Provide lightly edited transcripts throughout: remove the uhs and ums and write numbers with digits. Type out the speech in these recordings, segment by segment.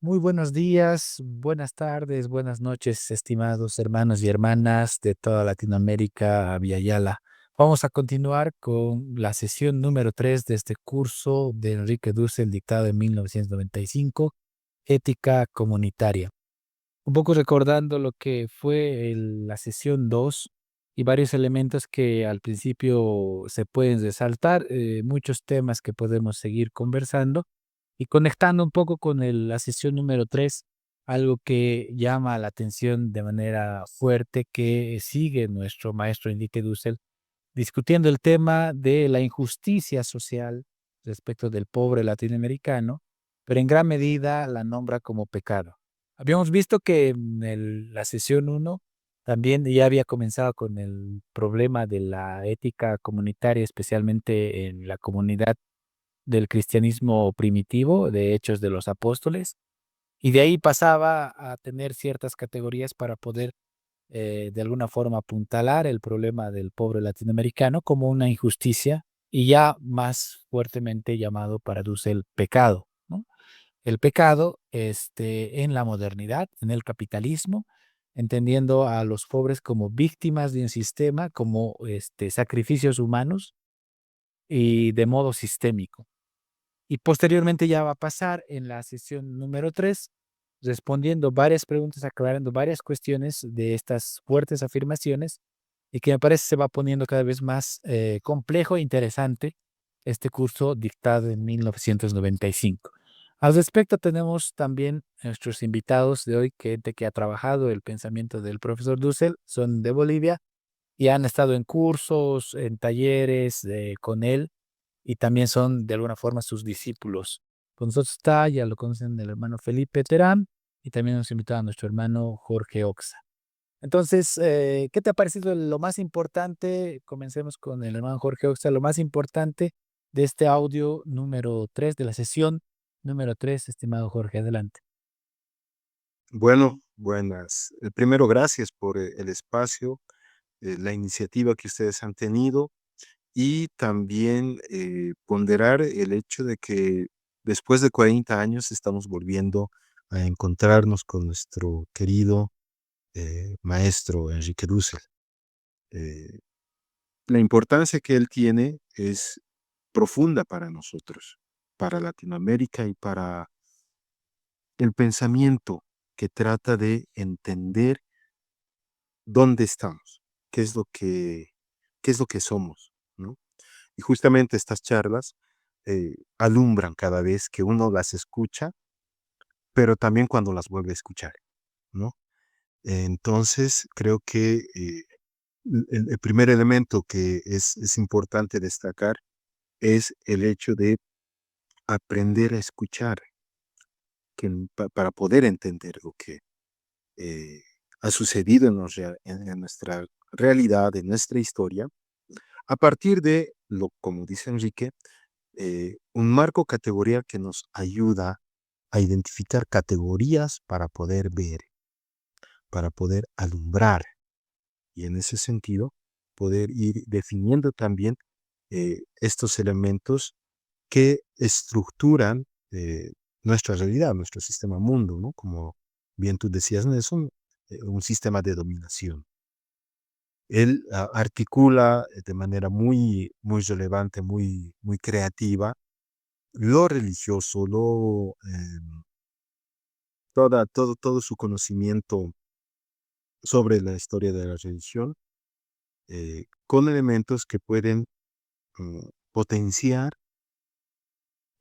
Muy buenos días, buenas tardes, buenas noches, estimados hermanos y hermanas de toda Latinoamérica, Via Yala. Vamos a continuar con la sesión número 3 de este curso de Enrique Dussel, dictado en 1995, Ética Comunitaria. Un poco recordando lo que fue la sesión 2 y varios elementos que al principio se pueden resaltar, muchos temas que podemos seguir conversando y conectando un poco con la sesión número 3, algo que llama la atención de manera fuerte que sigue nuestro maestro Enrique Dussel, discutiendo el tema de la injusticia social respecto del pobre latinoamericano, pero en gran medida la nombra como pecado. Habíamos visto que en la sesión uno también ya había comenzado con el problema de la ética comunitaria, especialmente en la comunidad del cristianismo primitivo, de Hechos de los Apóstoles, y de ahí pasaba a tener ciertas categorías para poder de alguna forma apuntalar el problema del pobre latinoamericano como una injusticia y ya más fuertemente llamado para Dussel pecado, ¿no? El pecado en la modernidad, en el capitalismo, entendiendo a los pobres como víctimas de un sistema, como sacrificios humanos y de modo sistémico. Y posteriormente ya va a pasar en la sesión número 3 respondiendo varias preguntas, aclarando varias cuestiones de estas fuertes afirmaciones y que me parece se va poniendo cada vez más complejo e interesante este curso dictado en 1995. Al respecto tenemos también nuestros invitados de hoy, gente que ha trabajado el pensamiento del profesor Dussel, son de Bolivia y han estado en cursos, en talleres con él y también son de alguna forma sus discípulos. Con nosotros está, ya lo conocen, el hermano Felipe Terán y también nos invita a nuestro hermano Jorge Oxa. Entonces, ¿qué te ha parecido lo más importante? Comencemos con el hermano Jorge Oxa, lo más importante de este audio número 3 de la sesión número 3, estimado Jorge, adelante. Bueno, buenas. Primero, gracias por el espacio, la iniciativa que ustedes han tenido y también ponderar el hecho de que después de 40 años estamos volviendo a encontrarnos con nuestro querido maestro Enrique Dussel. Eh, la importancia que él tiene es profunda para nosotros, para Latinoamérica y para el pensamiento que trata de entender dónde estamos, qué es lo que, qué es lo que somos, ¿no? Y justamente estas charlas alumbran cada vez que uno las escucha, pero también cuando las vuelve a escuchar, ¿no? Entonces, creo que el primer elemento que es importante destacar es el hecho de aprender a escuchar para poder entender lo que eh, ha sucedido en nuestra realidad, en nuestra historia, a partir de lo, como dice Enrique, un marco categorial que nos ayuda a identificar categorías para poder ver, para poder alumbrar y en ese sentido poder ir definiendo también estos elementos que estructuran nuestra realidad, nuestro sistema mundo, ¿no? Como bien tú decías, no es un sistema de dominación. Él articula de manera muy relevante, muy creativa, lo religioso, todo su conocimiento sobre la historia de la religión, con elementos que pueden potenciar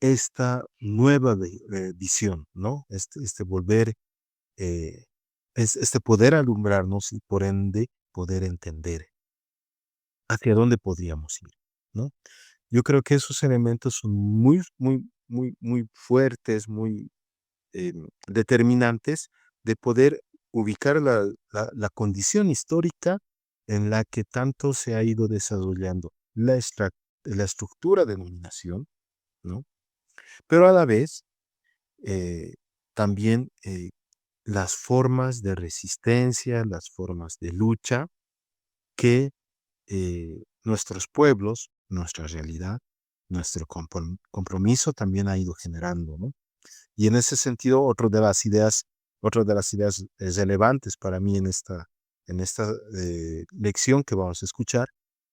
esta nueva visión, ¿no? Este volver, eh, este poder alumbrarnos y por ende poder entender hacia dónde podríamos ir, ¿no? Yo creo que esos elementos son muy fuertes, muy determinantes de poder ubicar la condición histórica en la que tanto se ha ido desarrollando la estructura de dominación, ¿no? Pero a la vez, eh, también las formas de resistencia, las formas de lucha que nuestros pueblos, nuestra realidad, nuestro compromiso también ha ido generando, ¿no? Y en ese sentido, otra de las ideas relevantes para mí en esta lección que vamos a escuchar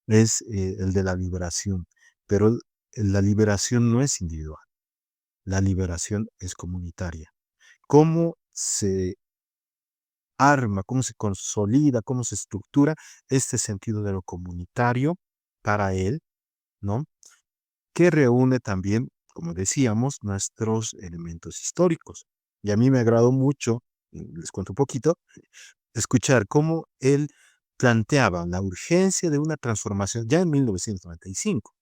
es el de la liberación. Pero la liberación no es individual, la liberación es comunitaria. ¿Cómo se arma, cómo se consolida, cómo se estructura este sentido de lo comunitario para él, ¿no? Que reúne también, como decíamos, nuestros elementos históricos. Y a mí me agradó mucho, les cuento un poquito, escuchar cómo él planteaba la urgencia de una transformación, ya en 1995,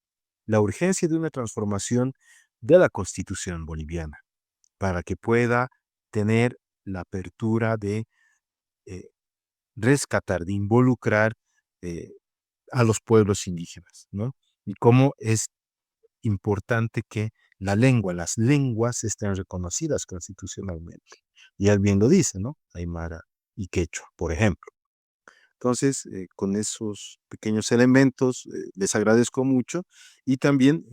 la urgencia de una transformación de la Constitución boliviana para que pueda tener la apertura de eh, rescatar, de involucrar eh, a los pueblos indígenas, ¿no? Y cómo es importante que las lenguas estén reconocidas constitucionalmente. Y él bien lo dice, ¿no? Aymara y Quechua, por ejemplo. Entonces, con esos pequeños elementos, les agradezco mucho y también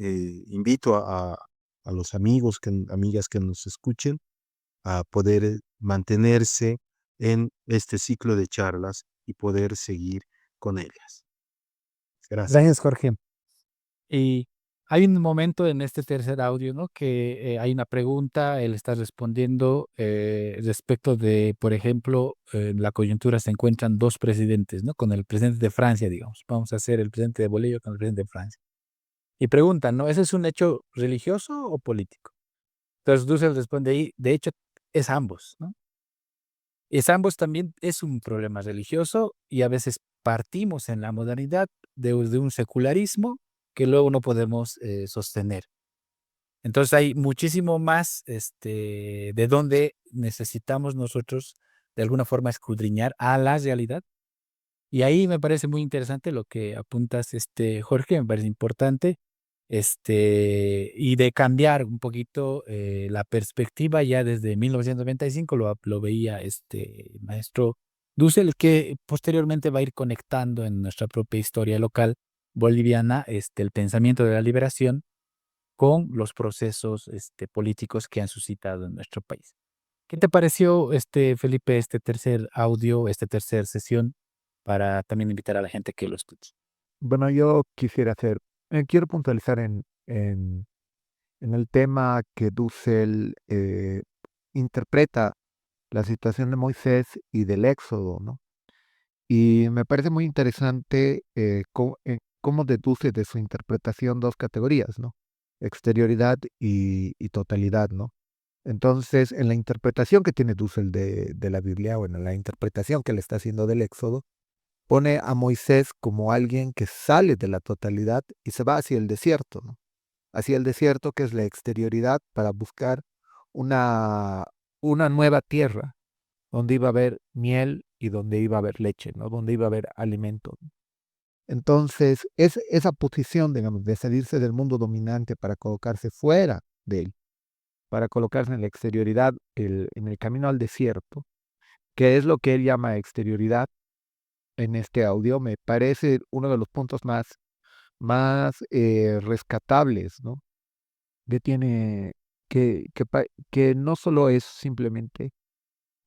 invito a los amigos, amigas que nos escuchen a poder mantenerse en este ciclo de charlas y poder seguir con ellas. Gracias, Gracias. Jorge. Y hay un momento en este tercer audio, ¿no? Que hay una pregunta, él está respondiendo respecto de, por ejemplo, en la coyuntura se encuentran dos presidentes, ¿no? Con el presidente de Francia, digamos. Vamos a hacer el presidente de Bolivia con el presidente de Francia. Y preguntan, ¿no? ¿Ese es un hecho religioso o político? Entonces Dussel responde ahí, de hecho, es ambos, ¿no? Es ambos también es un problema religioso y a veces partimos en la modernidad de un secularismo que luego no podemos sostener. Entonces hay muchísimo más de donde necesitamos nosotros de alguna forma escudriñar a la realidad. Y ahí me parece muy interesante lo que apuntas, Jorge, me parece importante, y de cambiar un poquito la perspectiva ya desde 1995 lo veía este maestro Dussel, que posteriormente va a ir conectando en nuestra propia historia local boliviana, el pensamiento de la liberación con los procesos políticos que han suscitado en nuestro país. ¿Qué te pareció, Felipe, este tercer audio, esta tercera sesión, para también invitar a la gente que lo escuche? Bueno, yo quiero puntualizar en el tema que Dussel interpreta la situación de Moisés y del Éxodo, ¿no? Y me parece muy interesante cómo deduce de su interpretación dos categorías, ¿no? Exterioridad y totalidad, ¿no? Entonces, en la interpretación que tiene Dussel de la Biblia, o en la interpretación que le está haciendo del Éxodo, pone a Moisés como alguien que sale de la totalidad y se va hacia el desierto, ¿no? Hacia el desierto, que es la exterioridad, para buscar una, una nueva tierra donde iba a haber miel y donde iba a haber leche, ¿no? Donde iba a haber alimento. Entonces, esa posición, digamos, de salirse del mundo dominante para colocarse fuera de él, para colocarse en la exterioridad, en el camino al desierto, que es lo que él llama exterioridad en este audio, me parece uno de los puntos más rescatables, ¿no? Que tiene, que no solo es simplemente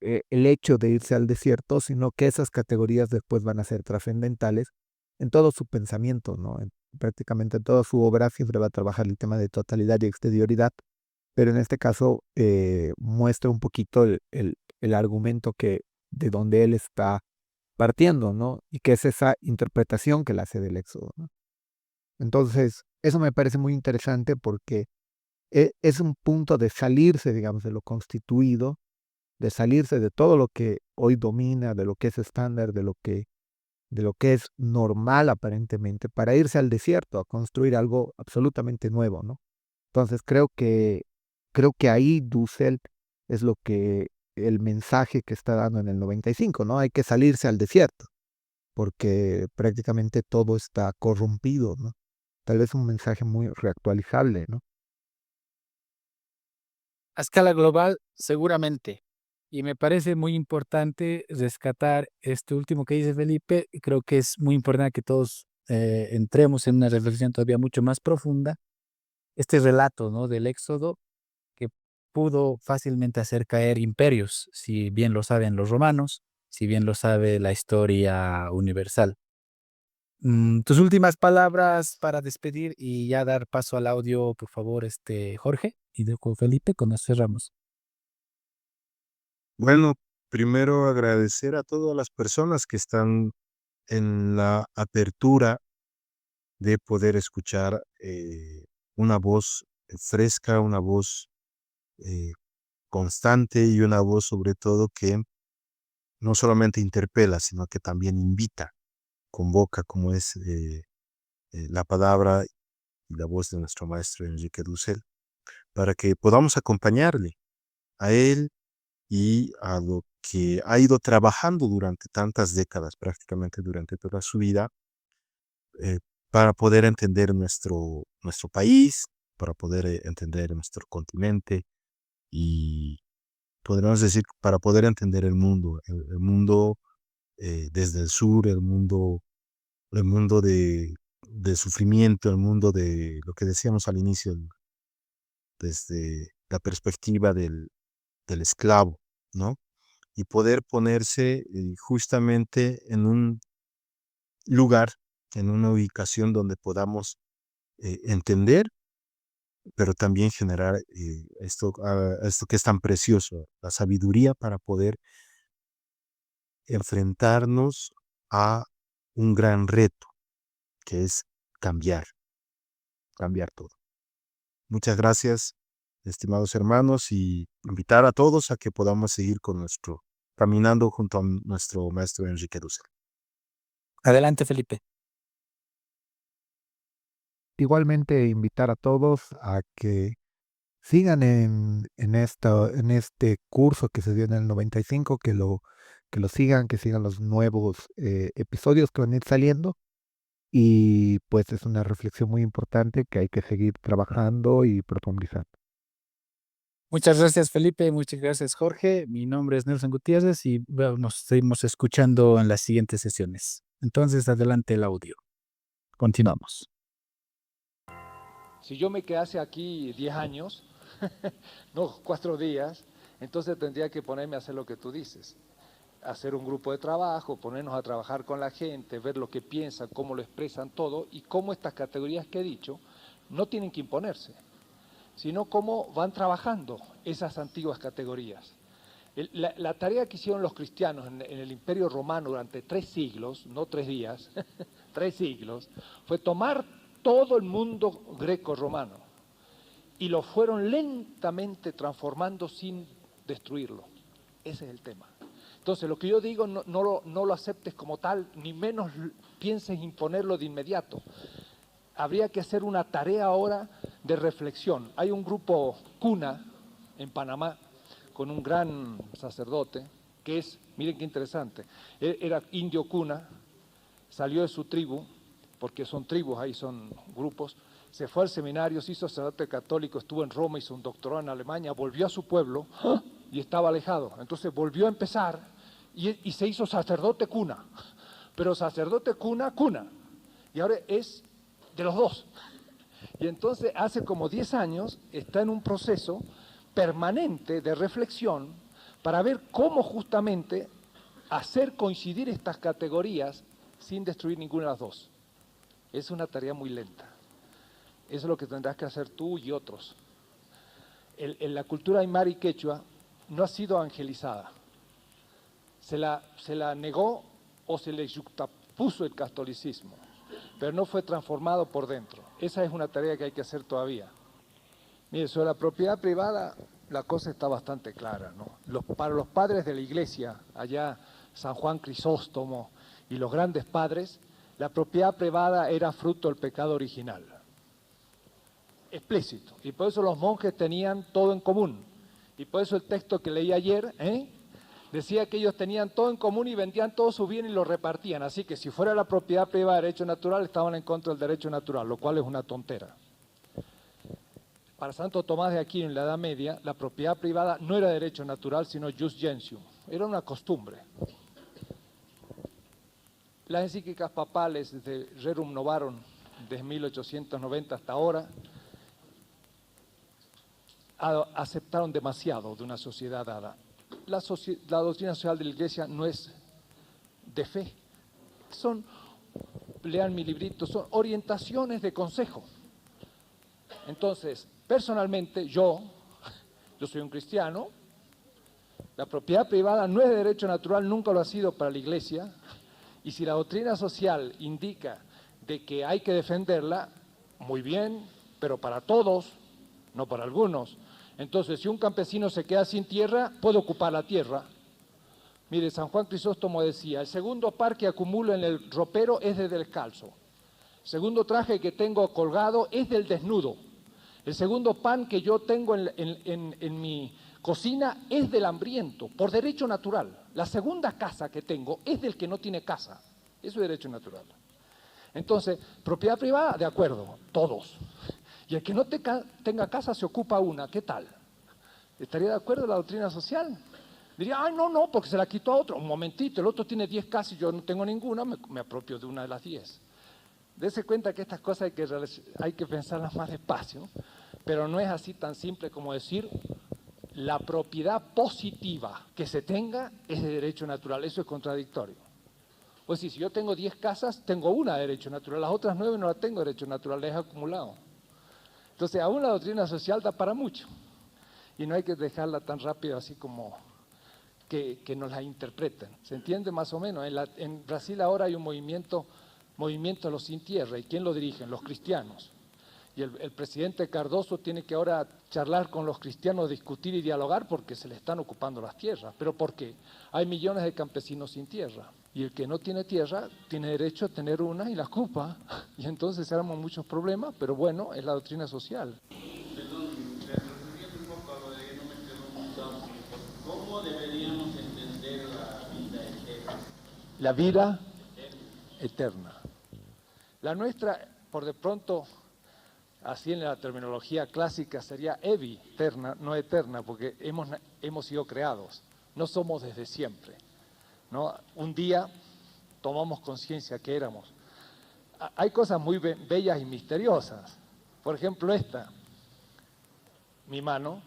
el hecho de irse al desierto, sino que esas categorías después van a ser trascendentales en todo su pensamiento, ¿no? Prácticamente en toda su obra siempre va a trabajar el tema de totalidad y exterioridad, pero en este caso muestra un poquito el argumento de donde él está partiendo, ¿no? Y que es esa interpretación que él hace del Éxodo, ¿no? Entonces, eso me parece muy interesante porque es un punto de salirse, digamos, de lo constituido, de salirse de todo lo que hoy domina, de lo que es estándar, de lo que es normal aparentemente, para irse al desierto a construir algo absolutamente nuevo, ¿no? Entonces, creo que ahí Dussel es lo que el mensaje que está dando en el 95, ¿no? Hay que salirse al desierto porque prácticamente todo está corrompido, ¿no? Tal vez un mensaje muy reactualizable, ¿no? A escala global, seguramente. Y me parece muy importante rescatar esto último que dice Felipe. Y creo que es muy importante que todos entremos en una reflexión todavía mucho más profunda. Este relato, ¿no? Del Éxodo, que pudo fácilmente hacer caer imperios, si bien lo saben los romanos, si bien lo sabe la historia universal. Tus últimas palabras para despedir y ya dar paso al audio, por favor, Jorge, y luego Felipe, con eso cerramos. Bueno, primero agradecer a todas las personas que están en la apertura de poder escuchar una voz fresca, una voz eh, constante y una voz sobre todo que no solamente interpela, sino que también invita, convoca, como es la palabra y la voz de nuestro maestro Enrique Dussel, para que podamos acompañarle a él y a lo que ha ido trabajando durante tantas décadas, prácticamente durante toda su vida, eh, para poder entender nuestro país, para poder entender nuestro continente y podríamos decir para poder entender el mundo desde el sur, el mundo de sufrimiento, el mundo de lo que decíamos al inicio, desde la perspectiva del esclavo, ¿no? Y poder ponerse justamente en un lugar, en una ubicación donde podamos entender, pero también generar esto que es tan precioso, la sabiduría para poder enfrentarnos a un gran reto, que es cambiar, cambiar todo. Muchas gracias, estimados hermanos, y invitar a todos a que podamos seguir con caminando junto a nuestro maestro Enrique Dussel. Adelante, Felipe. Igualmente invitar a todos a que sigan en este curso que se dio en el 95, que lo sigan, que sigan los nuevos episodios que van a ir saliendo. Y pues es una reflexión muy importante que hay que seguir trabajando y profundizando. Muchas gracias, Felipe. Muchas gracias, Jorge. Mi nombre es Nelson Gutiérrez y bueno, nos seguimos escuchando en las siguientes sesiones. Entonces, adelante el audio. Continuamos. Si yo me quedase aquí 10 años, no 4 días, entonces tendría que ponerme a hacer lo que tú dices. Hacer un grupo de trabajo, ponernos a trabajar con la gente, ver lo que piensan, cómo lo expresan todo y cómo estas categorías que he dicho no tienen que imponerse, sino cómo van trabajando esas antiguas categorías. La tarea que hicieron los cristianos en el Imperio Romano durante 3 siglos, no 3 días, 3 siglos, fue tomar todo el mundo greco-romano y lo fueron lentamente transformando sin destruirlo. Ese es el tema. Entonces, lo que yo digo, no lo aceptes como tal, ni menos pienses imponerlo de inmediato. Habría que hacer una tarea ahora de reflexión. Hay un grupo Cuna en Panamá con un gran sacerdote que es, miren qué interesante, era indio Cuna, salió de su tribu, porque son tribus, ahí son grupos, se fue al seminario, se hizo sacerdote católico, estuvo en Roma, hizo un doctorado en Alemania, volvió a su pueblo y estaba alejado. Entonces volvió a empezar y se hizo sacerdote Cuna, pero sacerdote Cuna, Cuna. Y ahora es de los dos. Y entonces hace como 10 años está en un proceso permanente de reflexión para ver cómo justamente hacer coincidir estas categorías sin destruir ninguna de las dos. Es una tarea muy lenta. Eso es lo que tendrás que hacer tú y otros. En la cultura aymara y quechua no ha sido evangelizada. Se la negó o se le yuxtapuso el catolicismo, pero no fue transformado por dentro. Esa es una tarea que hay que hacer todavía. Mire, sobre la propiedad privada la cosa está bastante clara, ¿no? Para los padres de la iglesia, allá San Juan Crisóstomo y los grandes padres, la propiedad privada era fruto del pecado original. Explícito. Y por eso los monjes tenían todo en común. Y por eso el texto que leí ayer, decía que ellos tenían todo en común y vendían todo su bien y lo repartían. Así que si fuera la propiedad privada de derecho natural, estaban en contra del derecho natural, lo cual es una tontera. Para Santo Tomás de Aquino en la Edad Media, la propiedad privada no era derecho natural, sino jus gentium. Era una costumbre. Las encíclicas papales de Rerum Novarum, desde 1890 hasta ahora, aceptaron demasiado de una sociedad dada. La doctrina social de la Iglesia no es de fe, lean mi librito, son orientaciones de consejo. Entonces, personalmente, yo soy un cristiano, la propiedad privada no es de derecho natural, nunca lo ha sido para la Iglesia, y si la doctrina social indica de que hay que defenderla, muy bien, pero para todos, no para algunos. Entonces, si un campesino se queda sin tierra, puede ocupar la tierra. Mire, San Juan Crisóstomo decía, el segundo par que acumulo en el ropero es del descalzo. El segundo traje que tengo colgado es del desnudo. El segundo pan que yo tengo en mi cocina es del hambriento, por derecho natural. La segunda casa que tengo es del que no tiene casa. Eso es derecho natural. Entonces, propiedad privada, de acuerdo, todos. Y el que no tenga casa se ocupa una, ¿qué tal? ¿Estaría de acuerdo en la doctrina social? Diría, ay, no, porque se la quitó a otro. Un momentito, el otro tiene 10 casas y yo no tengo ninguna, me apropio de una de las 10. Dese cuenta que estas cosas hay que pensarlas más despacio, pero no es así tan simple como decir la propiedad positiva que se tenga es de derecho natural. Eso es contradictorio. Pues sí, si yo tengo 10 casas, tengo una de derecho natural, las otras 9 no las tengo de derecho natural, las he acumulado. Entonces, aún la doctrina social da para mucho y no hay que dejarla tan rápido así como que nos la interpreten. ¿Se entiende más o menos? En Brasil ahora hay un movimiento de los sin tierra. ¿Y quién lo dirigen? Los cristianos. Y el presidente Cardoso tiene que ahora charlar con los cristianos, discutir y dialogar porque se le están ocupando las tierras. ¿Pero por qué? Hay millones de campesinos sin tierra. Y el que no tiene tierra tiene derecho a tener una y la ocupa. Y entonces se arman muchos problemas, pero bueno, es la doctrina social. Perdón, referirme un poco a lo de que no me preguntamos, ¿cómo deberíamos entender la vida eterna? La vida eterna. La nuestra, por de pronto, así en la terminología clásica, sería eterna, no eterna, porque hemos sido creados, no somos desde siempre, ¿no? Un día tomamos conciencia que éramos. Hay cosas muy bellas y misteriosas. Por ejemplo, mi mano,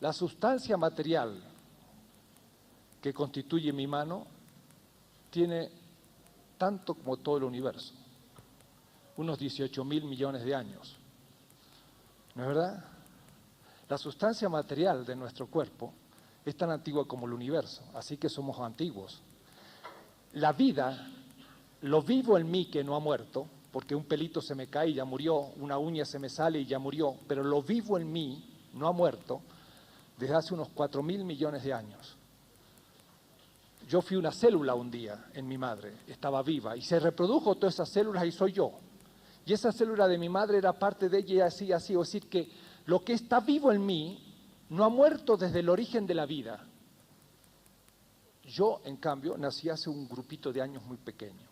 la sustancia material que constituye mi mano tiene tanto como todo el universo, unos 18.000 millones de años. ¿No es verdad? La sustancia material de nuestro cuerpo es tan antigua como el universo, así que somos antiguos. La vida, lo vivo en mí que no ha muerto, porque un pelito se me cae y ya murió, una uña se me sale y ya murió, pero lo vivo en mí, no ha muerto, desde hace unos 4.000 millones de años. Yo fui una célula un día en mi madre, estaba viva, y se reprodujo todas esas células y soy yo. Y esa célula de mi madre era parte de ella y así, es decir, que lo que está vivo en mí no ha muerto desde el origen de la vida. Yo, en cambio, nací hace un grupito de años muy pequeño.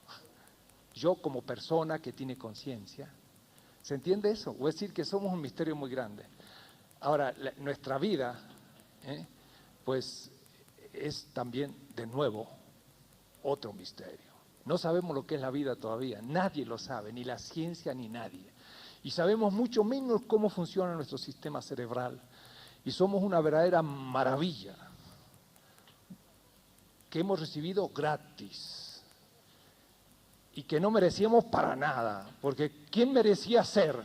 Yo como persona que tiene conciencia. ¿Se entiende eso? O es decir, que somos un misterio muy grande. Ahora, nuestra vida, pues es también, de nuevo, otro misterio. No sabemos lo que es la vida todavía, nadie lo sabe, ni la ciencia ni nadie. Y sabemos mucho menos cómo funciona nuestro sistema cerebral. Y somos una verdadera maravilla que hemos recibido gratis y que no merecíamos para nada, porque ¿quién merecía ser?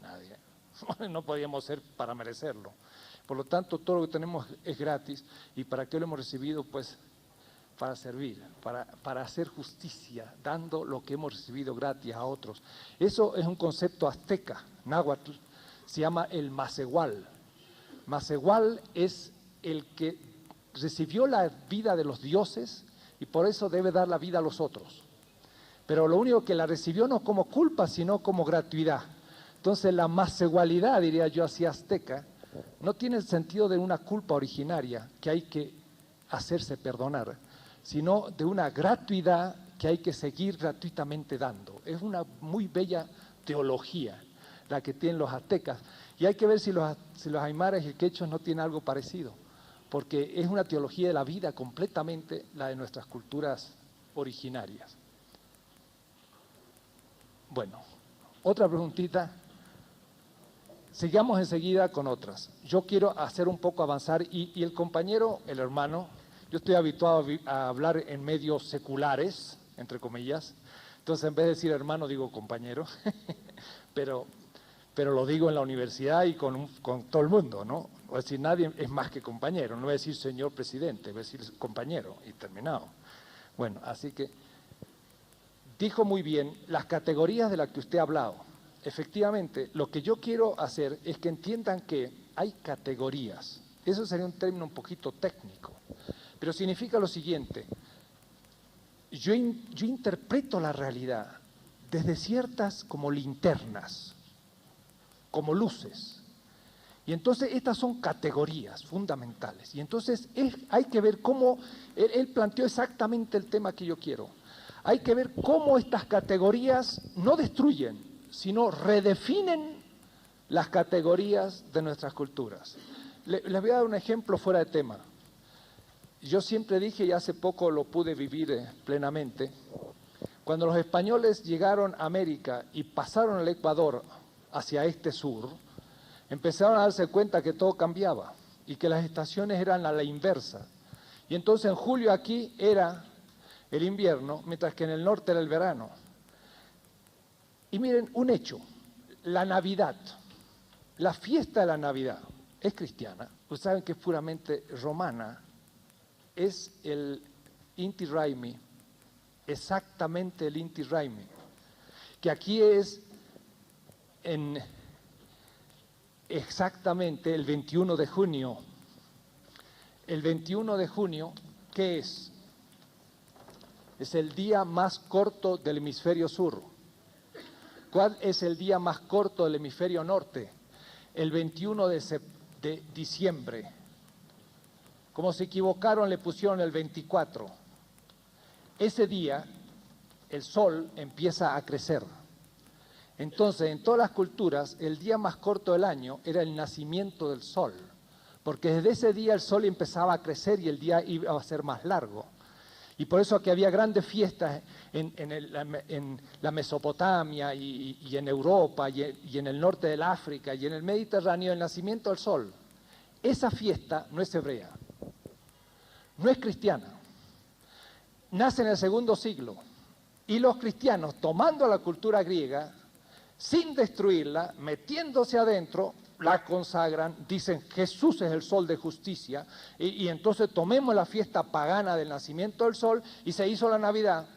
Nadie. No podíamos ser para merecerlo. Por lo tanto, todo lo que tenemos es gratis. ¿Y para qué lo hemos recibido? Pues para servir, para hacer justicia, dando lo que hemos recibido gratis a otros. Eso es un concepto azteca, náhuatl, se llama el macehual. Macehual es el que recibió la vida de los dioses y por eso debe dar la vida a los otros. Pero lo único que la recibió no como culpa, sino como gratuidad. Entonces la macehualidad, diría yo así azteca, no tiene el sentido de una culpa originaria que hay que hacerse perdonar, sino de una gratuidad que hay que seguir gratuitamente dando. Es una muy bella teología la que tienen los aztecas. Y hay que ver si los aymaras y el quechua no tienen algo parecido, porque es una teología de la vida completamente la de nuestras culturas originarias. Bueno, otra preguntita. Sigamos enseguida con otras. Yo quiero hacer un poco avanzar y el compañero, el hermano, yo estoy habituado a hablar en medios seculares, entre comillas, entonces en vez de decir hermano digo compañero, pero lo digo en la universidad y con todo el mundo, ¿no? Voy a decir, nadie es más que compañero, no voy a decir señor presidente, voy a decir compañero y terminado. Bueno, así que dijo muy bien las categorías de las que usted ha hablado. Efectivamente, lo que yo quiero hacer es que entiendan que hay categorías. Eso sería un término un poquito técnico, pero significa lo siguiente. Yo interpreto la realidad desde ciertas como linternas, como luces. Y entonces estas son categorías fundamentales. Y entonces hay que ver cómo, él planteó exactamente el tema que yo quiero. Hay que ver cómo estas categorías no destruyen, sino redefinen las categorías de nuestras culturas. Les voy a dar un ejemplo fuera de tema. Yo siempre dije, y hace poco lo pude vivir plenamente, cuando los españoles llegaron a América y pasaron el Ecuador hacia este sur, empezaron a darse cuenta que todo cambiaba y que las estaciones eran a la inversa. Y entonces en julio aquí era el invierno, mientras que en el norte era el verano. Y miren, un hecho, la Navidad, la fiesta de la Navidad es cristiana, ustedes saben que es puramente romana, es el Inti Raymi, exactamente el Inti Raymi, que aquí es exactamente el 21 de junio. El 21 de junio, ¿qué es? Es el día más corto del hemisferio sur. ¿Cuál es el día más corto del hemisferio norte? El 21 de diciembre. Como se equivocaron, le pusieron el 24. Ese día, el sol empieza a crecer. Entonces, en todas las culturas, el día más corto del año era el nacimiento del sol, porque desde ese día el sol empezaba a crecer y el día iba a ser más largo. Y por eso que había grandes fiestas en la Mesopotamia y en Europa y en el norte del África y en el Mediterráneo, el nacimiento del sol. Esa fiesta no es hebrea, no es cristiana, nace en el segundo siglo. Y los cristianos, tomando la cultura griega, sin destruirla, metiéndose adentro, la consagran, dicen Jesús es el sol de justicia, y entonces tomemos la fiesta pagana del nacimiento del sol y se hizo la Navidad.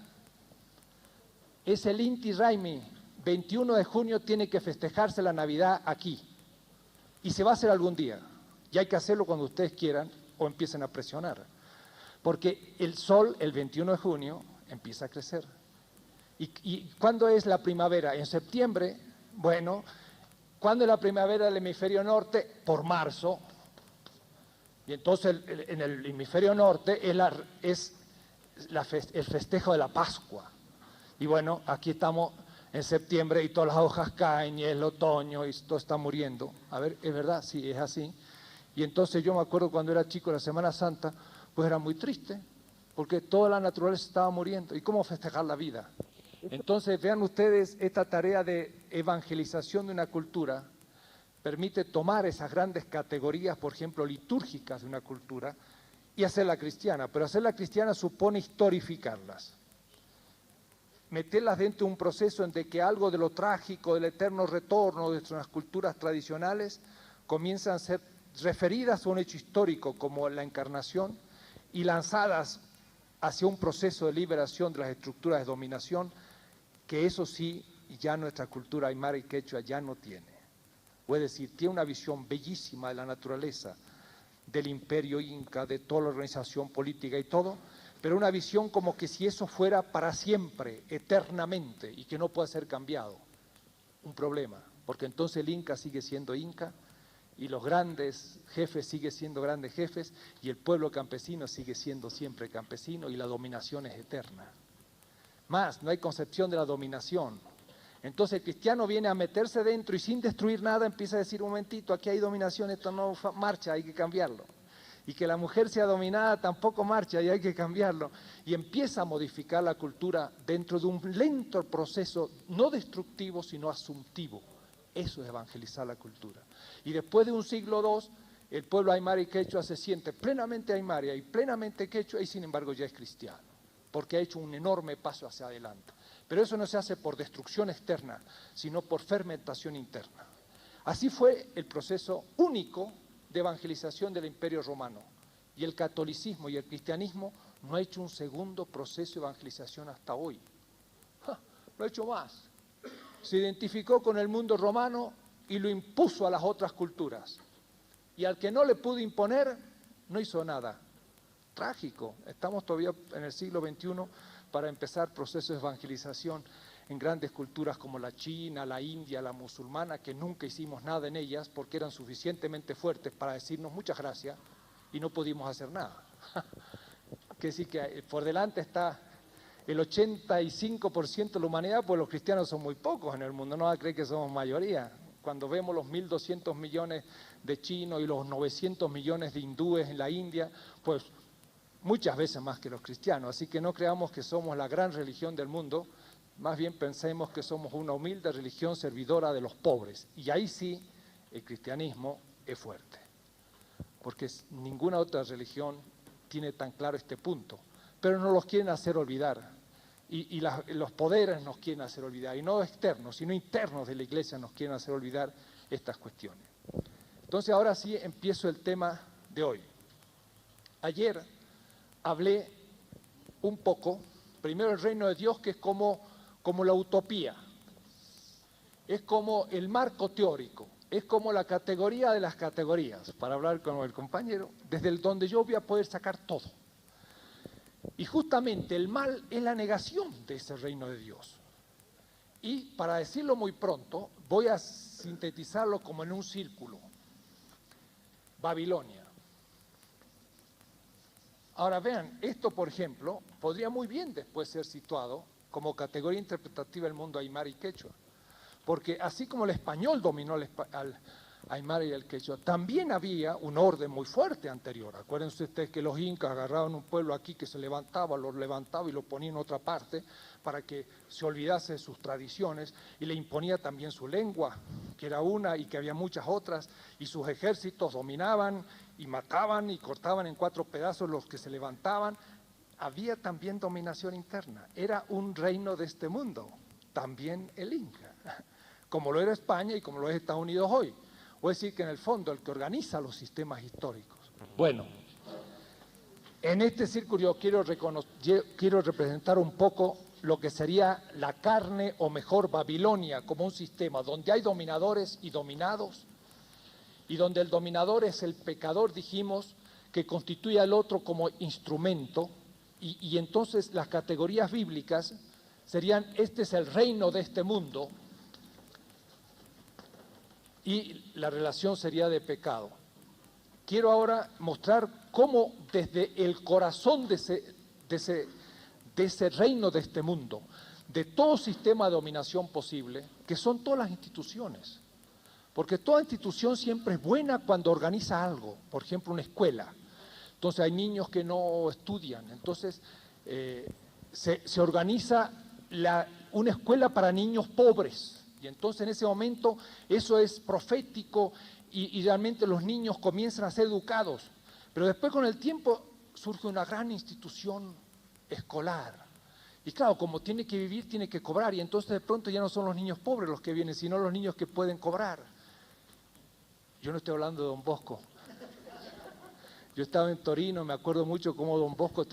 Es el Inti Raymi, 21 de junio tiene que festejarse la Navidad aquí, y se va a hacer algún día, y hay que hacerlo cuando ustedes quieran o empiecen a presionar, porque el sol el 21 de junio empieza a crecer. ¿Y cuándo es la primavera? En septiembre. Bueno, ¿cuándo es la primavera del hemisferio norte? Por marzo. Y entonces en el hemisferio norte es el festejo de la Pascua. Y bueno, aquí estamos en septiembre y todas las hojas caen y es el otoño y todo está muriendo. A ver, ¿es verdad? Sí, es así. Y entonces yo me acuerdo cuando era chico, la Semana Santa, pues era muy triste, porque toda la naturaleza estaba muriendo. ¿Y cómo festejar la vida? Entonces, vean ustedes, esta tarea de evangelización de una cultura permite tomar esas grandes categorías, por ejemplo, litúrgicas de una cultura, y hacerla cristiana. Pero hacerla cristiana supone historificarlas, meterlas dentro de un proceso en de que algo de lo trágico, del eterno retorno de nuestras culturas tradicionales, comienzan a ser referidas a un hecho histórico como la encarnación y lanzadas hacia un proceso de liberación de las estructuras de dominación, que eso sí, ya nuestra cultura aymara y quechua ya no tiene. Es decir, tiene una visión bellísima de la naturaleza, del imperio inca, de toda la organización política y todo, pero una visión como que si eso fuera para siempre, eternamente, y que no pueda ser cambiado. Un problema, porque entonces el Inca sigue siendo Inca, y los grandes jefes siguen siendo grandes jefes, y el pueblo campesino sigue siendo siempre campesino, y la dominación es eterna. Más, no hay concepción de la dominación. Entonces el cristiano viene a meterse dentro y sin destruir nada empieza a decir, un momentito, aquí hay dominación, esto no marcha, hay que cambiarlo. Y que la mujer sea dominada tampoco marcha y hay que cambiarlo. Y empieza a modificar la cultura dentro de un lento proceso, no destructivo, sino asuntivo, Eso es evangelizar la cultura. Y después de un siglo o dos, el pueblo aymara y quechua se siente plenamente aymara y plenamente quechua y sin embargo ya es cristiano, porque ha hecho un enorme paso hacia adelante. Pero eso no se hace por destrucción externa, sino por fermentación interna. Así fue el proceso único de evangelización del Imperio Romano. Y el catolicismo y el cristianismo no ha hecho un segundo proceso de evangelización hasta hoy. Lo ha hecho más. Se identificó con el mundo romano y lo impuso a las otras culturas. Y al que no le pudo imponer, no hizo nada. Trágico. Estamos todavía en el siglo XXI para empezar procesos de evangelización en grandes culturas como la China, la India, la musulmana, que nunca hicimos nada en ellas porque eran suficientemente fuertes para decirnos muchas gracias y no pudimos hacer nada. Que sí que por delante está el 85% de la humanidad, pues los cristianos son muy pocos en el mundo, no va a creer que somos mayoría. Cuando vemos los 1.200 millones de chinos y los 900 millones de hindúes en la India, pues muchas veces más que los cristianos. Así que no creamos que somos la gran religión del mundo, más bien pensemos que somos una humilde religión servidora de los pobres. Y ahí sí el cristianismo es fuerte, porque ninguna otra religión tiene tan claro este punto. Pero no los quieren hacer olvidar. Y los poderes nos quieren hacer olvidar, y no externos, sino internos de la Iglesia nos quieren hacer olvidar estas cuestiones. Entonces ahora sí empiezo el tema de hoy. Ayer hablé un poco, primero el reino de Dios, que es como la utopía, es como el marco teórico, es como la categoría de las categorías, para hablar con el compañero, desde donde yo voy a poder sacar todo. Y justamente el mal es la negación de ese reino de Dios. Y para decirlo muy pronto, voy a sintetizarlo como en un círculo. Babilonia. Ahora vean, esto por ejemplo, podría muy bien después ser situado como categoría interpretativa del mundo aymara y quechua. Porque así como el español dominó al aymara y el quechua, también había un orden muy fuerte anterior. Acuérdense ustedes que los incas agarraban un pueblo aquí que se levantaba, lo levantaba y lo ponía en otra parte para que se olvidase de sus tradiciones, y le imponía también su lengua, que era una y que había muchas otras, y sus ejércitos dominaban y mataban y cortaban en 4 pedazos los que se levantaban. Había también dominación interna, era un reino de este mundo, también el Inca, como lo era España y como lo es Estados Unidos hoy. O es decir, que en el fondo el que organiza los sistemas históricos. Bueno, en este círculo yo quiero representar un poco lo que sería la carne, o mejor Babilonia, como un sistema donde hay dominadores y dominados, y donde el dominador es el pecador, dijimos, que constituye al otro como instrumento, y entonces las categorías bíblicas serían: este es el reino de este mundo, y la relación sería de pecado. Quiero ahora mostrar cómo desde el corazón de ese reino de este mundo, de todo sistema de dominación posible, que son todas las instituciones, porque toda institución siempre es buena cuando organiza algo, por ejemplo una escuela. Entonces hay niños que no estudian, entonces se organiza una escuela para niños pobres. Y entonces en ese momento eso es profético y realmente los niños comienzan a ser educados. Pero después con el tiempo surge una gran institución escolar. Y claro, como tiene que vivir, tiene que cobrar. Y entonces de pronto ya no son los niños pobres los que vienen, sino los niños que pueden cobrar. Yo no estoy hablando de Don Bosco. Yo estaba en Torino, me acuerdo mucho cómo Don Bosco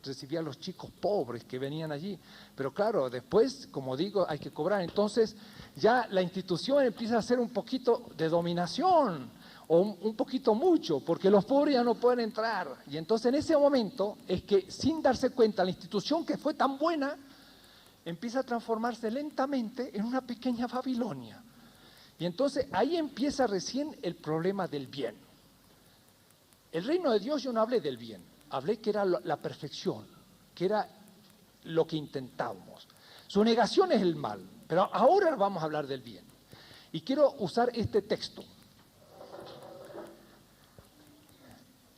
recibía a los chicos pobres que venían allí. Pero claro, después, como digo, hay que cobrar. Entonces ya la institución empieza a hacer un poquito de dominación, o un poquito mucho, porque los pobres ya no pueden entrar. Y entonces en ese momento es que, sin darse cuenta, la institución que fue tan buena empieza a transformarse lentamente en una pequeña Babilonia. Y entonces ahí empieza recién el problema del bien. El reino de Dios, yo no hablé del bien, hablé que era la perfección, que era lo que intentábamos. Su negación es el mal, pero ahora vamos a hablar del bien. Y quiero usar este texto.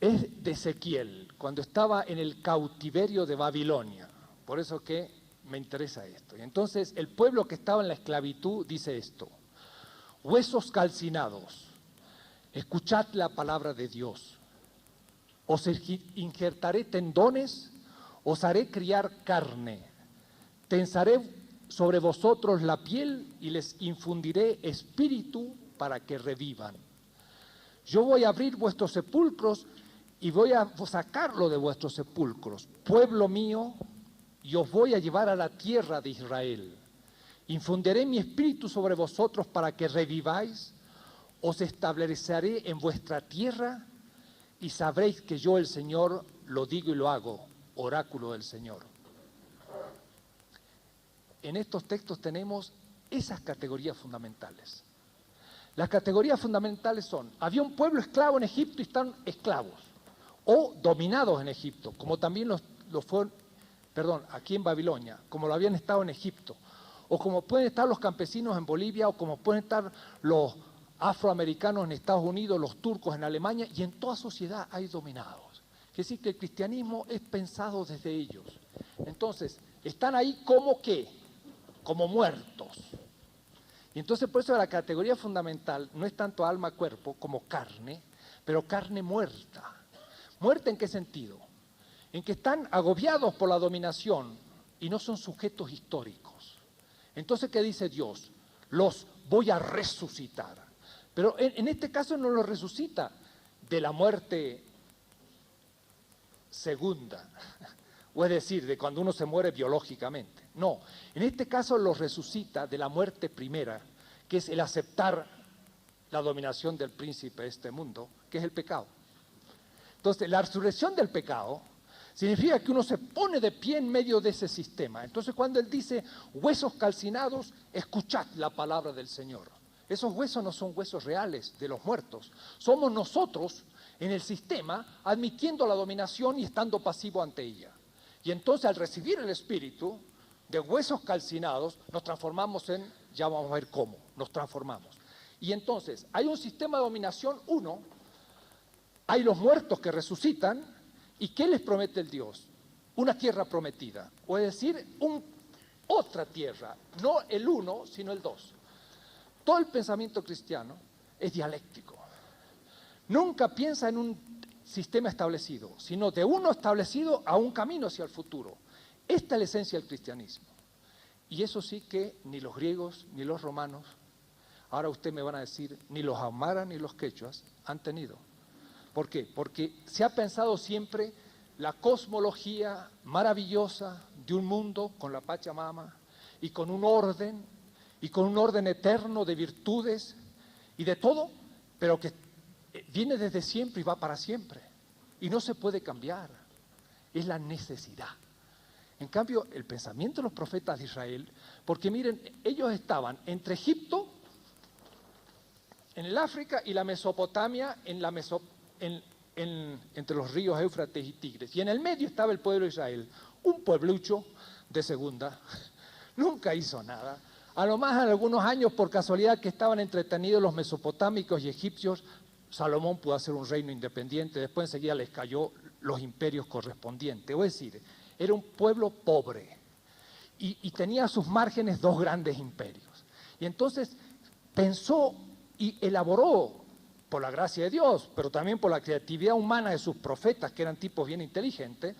Es de Ezequiel, cuando estaba en el cautiverio de Babilonia. Por eso que me interesa esto. Y entonces el pueblo que estaba en la esclavitud dice esto: huesos calcinados, escuchad la palabra de Dios. Os injertaré tendones, os haré criar carne, tensaré sobre vosotros la piel y les infundiré espíritu para que revivan. Yo voy a abrir vuestros sepulcros y voy a sacarlo de vuestros sepulcros, pueblo mío, y os voy a llevar a la tierra de Israel. Infundiré mi espíritu sobre vosotros para que reviváis, os estableceré en vuestra tierra y sabréis que yo el Señor lo digo y lo hago, oráculo del Señor. En estos textos tenemos esas categorías fundamentales. Las categorías fundamentales son, había un pueblo esclavo en Egipto y están esclavos, o dominados en Egipto, como también los fueron, aquí en Babilonia, como lo habían estado en Egipto, o como pueden estar los campesinos en Bolivia, o como pueden estar los afroamericanos en Estados Unidos, los turcos en Alemania, y en toda sociedad hay dominados. Es decir, que el cristianismo es pensado desde ellos. Entonces, están ahí como ¿qué? Como muertos. Y entonces por eso la categoría fundamental no es tanto alma-cuerpo como carne, pero carne muerta. ¿Muerta en qué sentido? En que están agobiados por la dominación y no son sujetos históricos. Entonces, ¿qué dice Dios? Los voy a resucitar. Pero en este caso no los resucita de la muerte segunda, o es decir, de cuando uno se muere biológicamente. No, en este caso los resucita de la muerte primera, que es el aceptar la dominación del príncipe de este mundo, que es el pecado. Entonces, la resurrección del pecado significa que uno se pone de pie en medio de ese sistema. Entonces, cuando él dice, huesos calcinados, escuchad la palabra del Señor. Esos huesos no son huesos reales de los muertos. Somos nosotros en el sistema admitiendo la dominación y estando pasivo ante ella. Y entonces, al recibir el Espíritu, de huesos calcinados, nos transformamos en, ya vamos a ver cómo, nos transformamos. Y entonces, hay un sistema de dominación, uno, hay los muertos que resucitan, ¿y qué les promete el Dios? Una tierra prometida, o es decir, otra tierra, no el uno, sino el dos. Todo el pensamiento cristiano es dialéctico. Nunca piensa en un sistema establecido, sino de uno establecido a un camino hacia el futuro. Esta es la esencia del cristianismo. Y eso sí que ni los griegos ni los romanos, ahora ustedes me van a decir, ni los aymaras ni los quechuas han tenido. ¿Por qué? Porque se ha pensado siempre la cosmología maravillosa de un mundo con la Pachamama y con un orden eterno de virtudes y de todo, pero que viene desde siempre y va para siempre. Y no se puede cambiar. Es la necesidad. En cambio, el pensamiento de los profetas de Israel, porque miren, ellos estaban entre Egipto, en el África, y la Mesopotamia, entre los ríos Éufrates y Tigres. Y en el medio estaba el pueblo de Israel, un pueblucho de segunda, nunca hizo nada. A lo más en algunos años, por casualidad que estaban entretenidos los mesopotámicos y egipcios, Salomón pudo hacer un reino independiente, después enseguida les cayó los imperios correspondientes. Es decir, era un pueblo pobre y tenía a sus márgenes dos grandes imperios. Y entonces pensó y elaboró, por la gracia de Dios, pero también por la creatividad humana de sus profetas, que eran tipos bien inteligentes,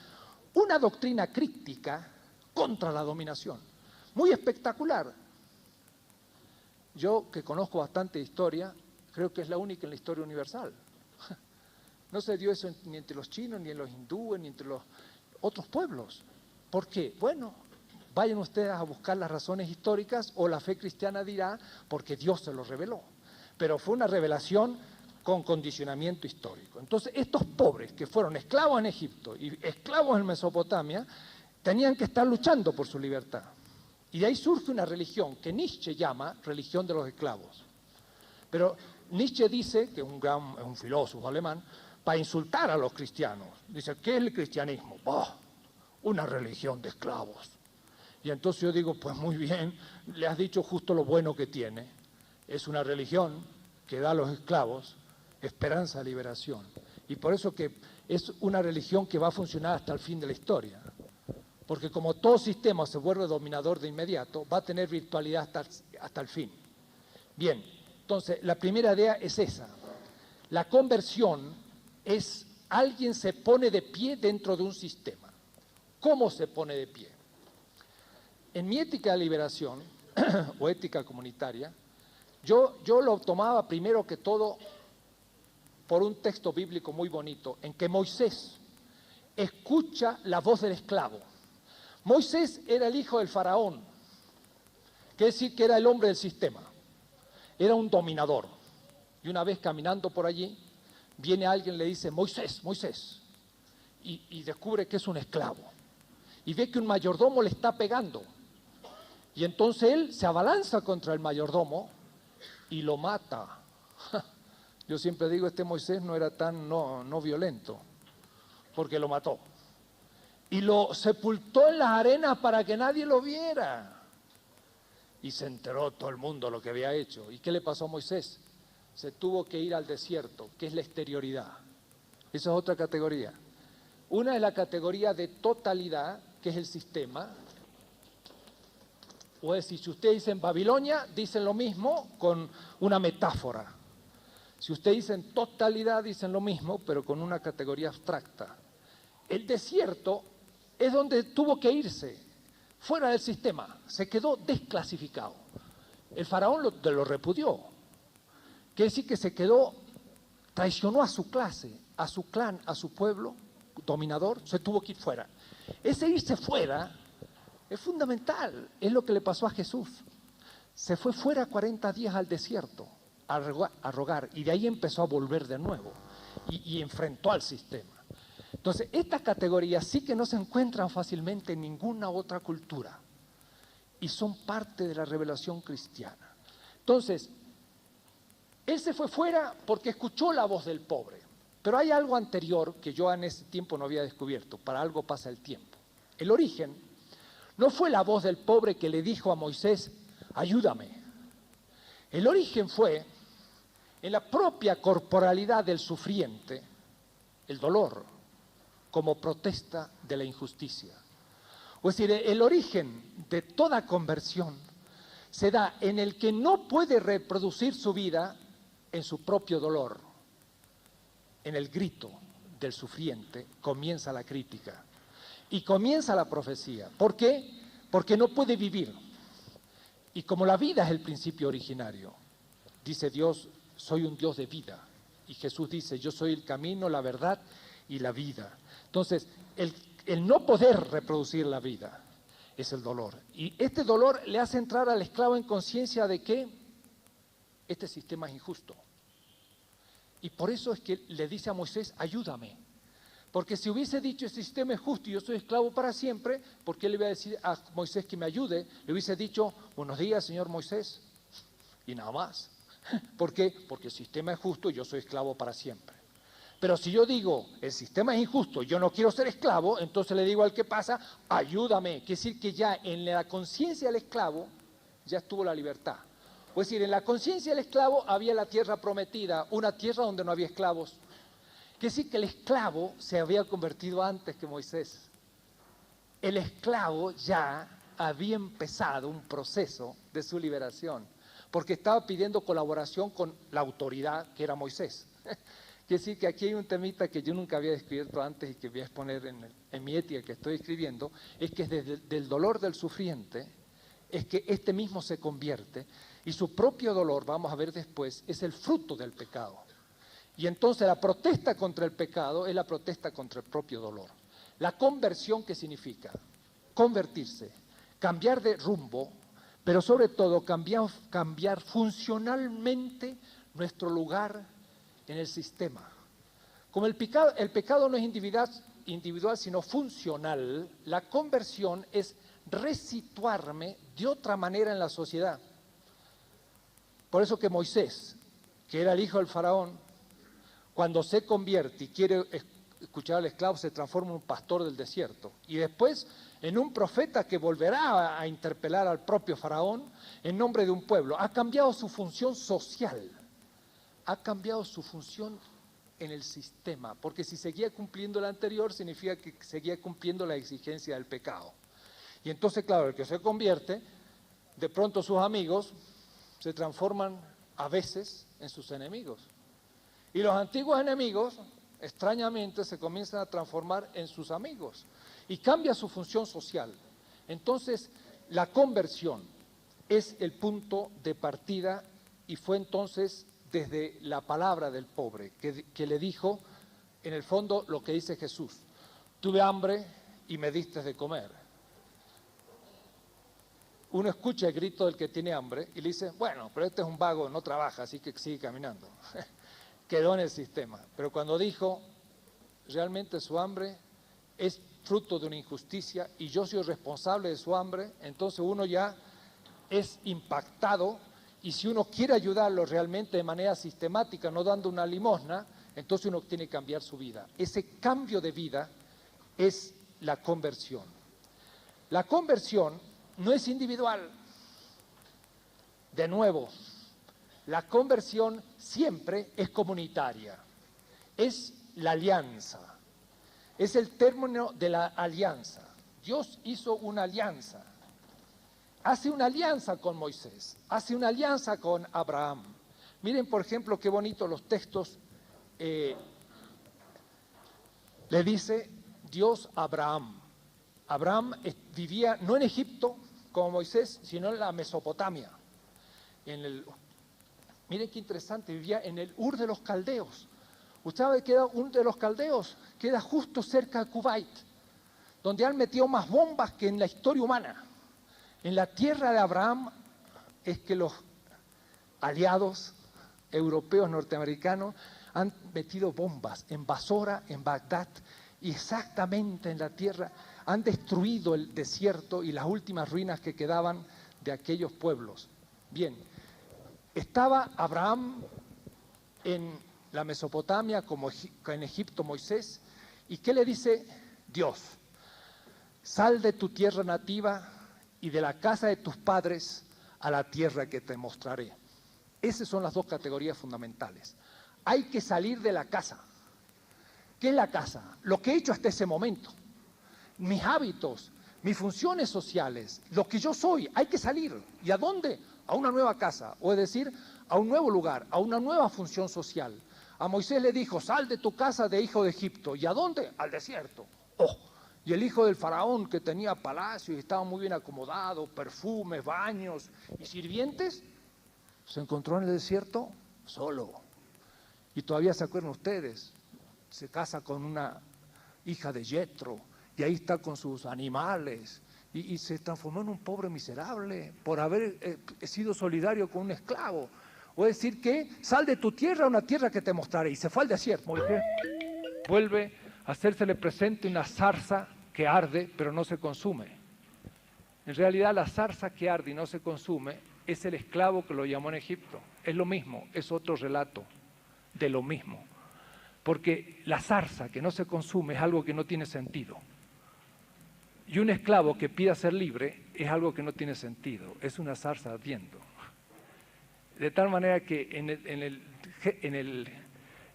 una doctrina críptica contra la dominación, muy espectacular. Yo, que conozco bastante de historia, creo que es la única en la historia universal. No se dio eso ni entre los chinos, ni en los hindúes, ni entre los otros pueblos. ¿Por qué? Bueno, vayan ustedes a buscar las razones históricas o la fe cristiana dirá, porque Dios se lo reveló. Pero fue una revelación con condicionamiento histórico. Entonces, estos pobres que fueron esclavos en Egipto y esclavos en Mesopotamia, tenían que estar luchando por su libertad. Y de ahí surge una religión que Nietzsche llama religión de los esclavos. Pero Nietzsche dice, que es un filósofo alemán, para insultar a los cristianos. Dice, ¿qué es el cristianismo? ¡Bah! Una religión de esclavos. Y entonces yo digo, pues muy bien, le has dicho justo lo bueno que tiene. Es una religión que da a los esclavos esperanza de liberación. Y por eso que es una religión que va a funcionar hasta el fin de la historia. Porque como todo sistema se vuelve dominador de inmediato, va a tener virtualidad hasta el fin. Bien, Entonces, la primera idea es esa. La conversión es alguien se pone de pie dentro de un sistema. ¿Cómo se pone de pie? En mi ética de liberación, o ética comunitaria, yo lo tomaba primero que todo por un texto bíblico muy bonito, en que Moisés escucha la voz del esclavo. Moisés era el hijo del faraón, que es decir, que era el hombre del sistema, era un dominador. Y una vez caminando por allí, viene alguien y le dice, Moisés, Moisés, y descubre que es un esclavo, y ve que un mayordomo le está pegando, y entonces él se abalanza contra el mayordomo y lo mata. Yo siempre digo, este Moisés no era tan no violento, porque lo mató. Y lo sepultó en las arenas para que nadie lo viera. Y se enteró todo el mundo lo que había hecho. ¿Y qué le pasó a Moisés? Se tuvo que ir al desierto, que es la exterioridad. Esa es otra categoría. Una es la categoría de totalidad, que es el sistema. O es decir, si ustedes dicen Babilonia, dicen lo mismo con una metáfora. Si ustedes dicen totalidad, dicen lo mismo, pero con una categoría abstracta. El desierto es donde tuvo que irse, fuera del sistema, se quedó desclasificado. El faraón lo repudió. Quiere decir que se quedó, traicionó a su clase, a su clan, a su pueblo dominador, se tuvo que ir fuera. Ese irse fuera es fundamental, es lo que le pasó a Jesús. Se fue fuera 40 días al desierto a rogar y de ahí empezó a volver de nuevo y enfrentó al sistema. Entonces, estas categorías sí que no se encuentran fácilmente en ninguna otra cultura y son parte de la revelación cristiana. Entonces, él se fue fuera porque escuchó la voz del pobre, pero hay algo anterior que yo en ese tiempo no había descubierto, para algo pasa el tiempo. El origen no fue la voz del pobre que le dijo a Moisés, ayúdame. El origen fue en la propia corporalidad del sufriente, el dolor, como protesta de la injusticia. O es decir, el origen de toda conversión se da en el que no puede reproducir su vida en su propio dolor. En el grito del sufriente comienza la crítica y comienza la profecía. ¿Por qué? Porque no puede vivir. Y como la vida es el principio originario, dice Dios, soy un Dios de vida. Y Jesús dice, yo soy el camino, la verdad y la vida. Entonces, el no poder reproducir la vida es el dolor. Y este dolor le hace entrar al esclavo en conciencia de que este sistema es injusto. Y por eso es que le dice a Moisés, ayúdame. Porque si hubiese dicho, este sistema es justo y yo soy esclavo para siempre, ¿por qué le voy a decir a Moisés que me ayude? Le hubiese dicho, buenos días, señor Moisés, y nada más. ¿Por qué? Porque el sistema es justo y yo soy esclavo para siempre. Pero si yo digo, el sistema es injusto, yo no quiero ser esclavo, entonces le digo al que pasa, ayúdame. Quiere decir que ya en la conciencia del esclavo ya estuvo la libertad. Es decir, en la conciencia del esclavo había la tierra prometida, una tierra donde no había esclavos. Quiere decir que el esclavo se había convertido antes que Moisés. El esclavo ya había empezado un proceso de su liberación, porque estaba pidiendo colaboración con la autoridad que era Moisés. Quiere decir que aquí hay un temita que yo nunca había descubierto antes y que voy a exponer en mi ética que estoy escribiendo, es que desde el dolor del sufriente es que este mismo se convierte y su propio dolor, vamos a ver después, es el fruto del pecado. Y entonces la protesta contra el pecado es la protesta contra el propio dolor. La conversión, ¿qué significa? Convertirse, cambiar de rumbo, pero sobre todo cambiar funcionalmente nuestro lugar en el sistema. Como el pecado no es individual, sino funcional, la conversión es resituarme de otra manera en la sociedad. Por eso que Moisés, que era el hijo del faraón, cuando se convierte y quiere escuchar al esclavo, se transforma en un pastor del desierto. Y después en un profeta que volverá a interpelar al propio faraón en nombre de un pueblo. Ha cambiado su función social, ha cambiado su función en el sistema, porque si seguía cumpliendo la anterior, significa que seguía cumpliendo la exigencia del pecado. Y entonces, claro, el que se convierte, de pronto sus amigos se transforman a veces en sus enemigos. Y los antiguos enemigos, extrañamente, se comienzan a transformar en sus amigos y cambia su función social. Entonces, la conversión es el punto de partida y fue entonces desde la palabra del pobre que le dijo, en el fondo, lo que dice Jesús: tuve hambre y me diste de comer. Uno escucha el grito del que tiene hambre y le dice, bueno, pero este es un vago, no trabaja, así que sigue caminando. Quedó en el sistema. Pero cuando dijo, realmente su hambre es fruto de una injusticia y yo soy responsable de su hambre, entonces uno ya es impactado, y si uno quiere ayudarlo realmente de manera sistemática, no dando una limosna, entonces uno tiene que cambiar su vida. Ese cambio de vida es la conversión. La conversión no es individual. De nuevo, la conversión siempre es comunitaria. Es la alianza. Es el término de la alianza. Dios hizo una alianza. Hace una alianza con Moisés. Hace una alianza con Abraham. Miren, por ejemplo, qué bonitos los textos. Le dice Dios a Abraham. Abraham vivía no en Egipto como Moisés, sino en la Mesopotamia. Miren qué interesante, vivía en el Ur de los Caldeos. ¿Usted sabe que queda Ur de los Caldeos? Queda justo cerca de Kuwait, donde han metido más bombas que en la historia humana. En la tierra de Abraham es que los aliados europeos norteamericanos han metido bombas en Basora, en Bagdad, y exactamente en la tierra han destruido el desierto y las últimas ruinas que quedaban de aquellos pueblos. Bien, estaba Abraham en la Mesopotamia, como en Egipto Moisés, ¿y qué le dice Dios? Sal de tu tierra nativa y de la casa de tus padres a la tierra que te mostraré. Esas son las dos categorías fundamentales. Hay que salir de la casa. ¿Qué es la casa? Lo que he hecho hasta ese momento. Mis hábitos, mis funciones sociales, lo que yo soy, hay que salir. ¿Y a dónde? A una nueva casa, o es decir, a un nuevo lugar, a una nueva función social. A Moisés le dijo, sal de tu casa de hijo de Egipto. ¿Y a dónde? Al desierto. ¡Oh! Y el hijo del faraón, que tenía palacio y estaba muy bien acomodado, perfumes, baños y sirvientes, se encontró en el desierto solo. Y todavía se acuerdan ustedes, se casa con una hija de Yetro y ahí está con sus animales y se transformó en un pobre miserable por haber sido solidario con un esclavo. O es decir que sal de tu tierra a una tierra que te mostraré, y se fue al desierto. Moisés vuelve a hacérsele presente una zarza que arde pero no se consume. En realidad la zarza que arde y no se consume es el esclavo que lo llamó en Egipto. Es lo mismo, es otro relato de lo mismo. Porque la zarza que no se consume es algo que no tiene sentido. Y un esclavo que pida ser libre es algo que no tiene sentido, es una zarza ardiendo. De tal manera que en el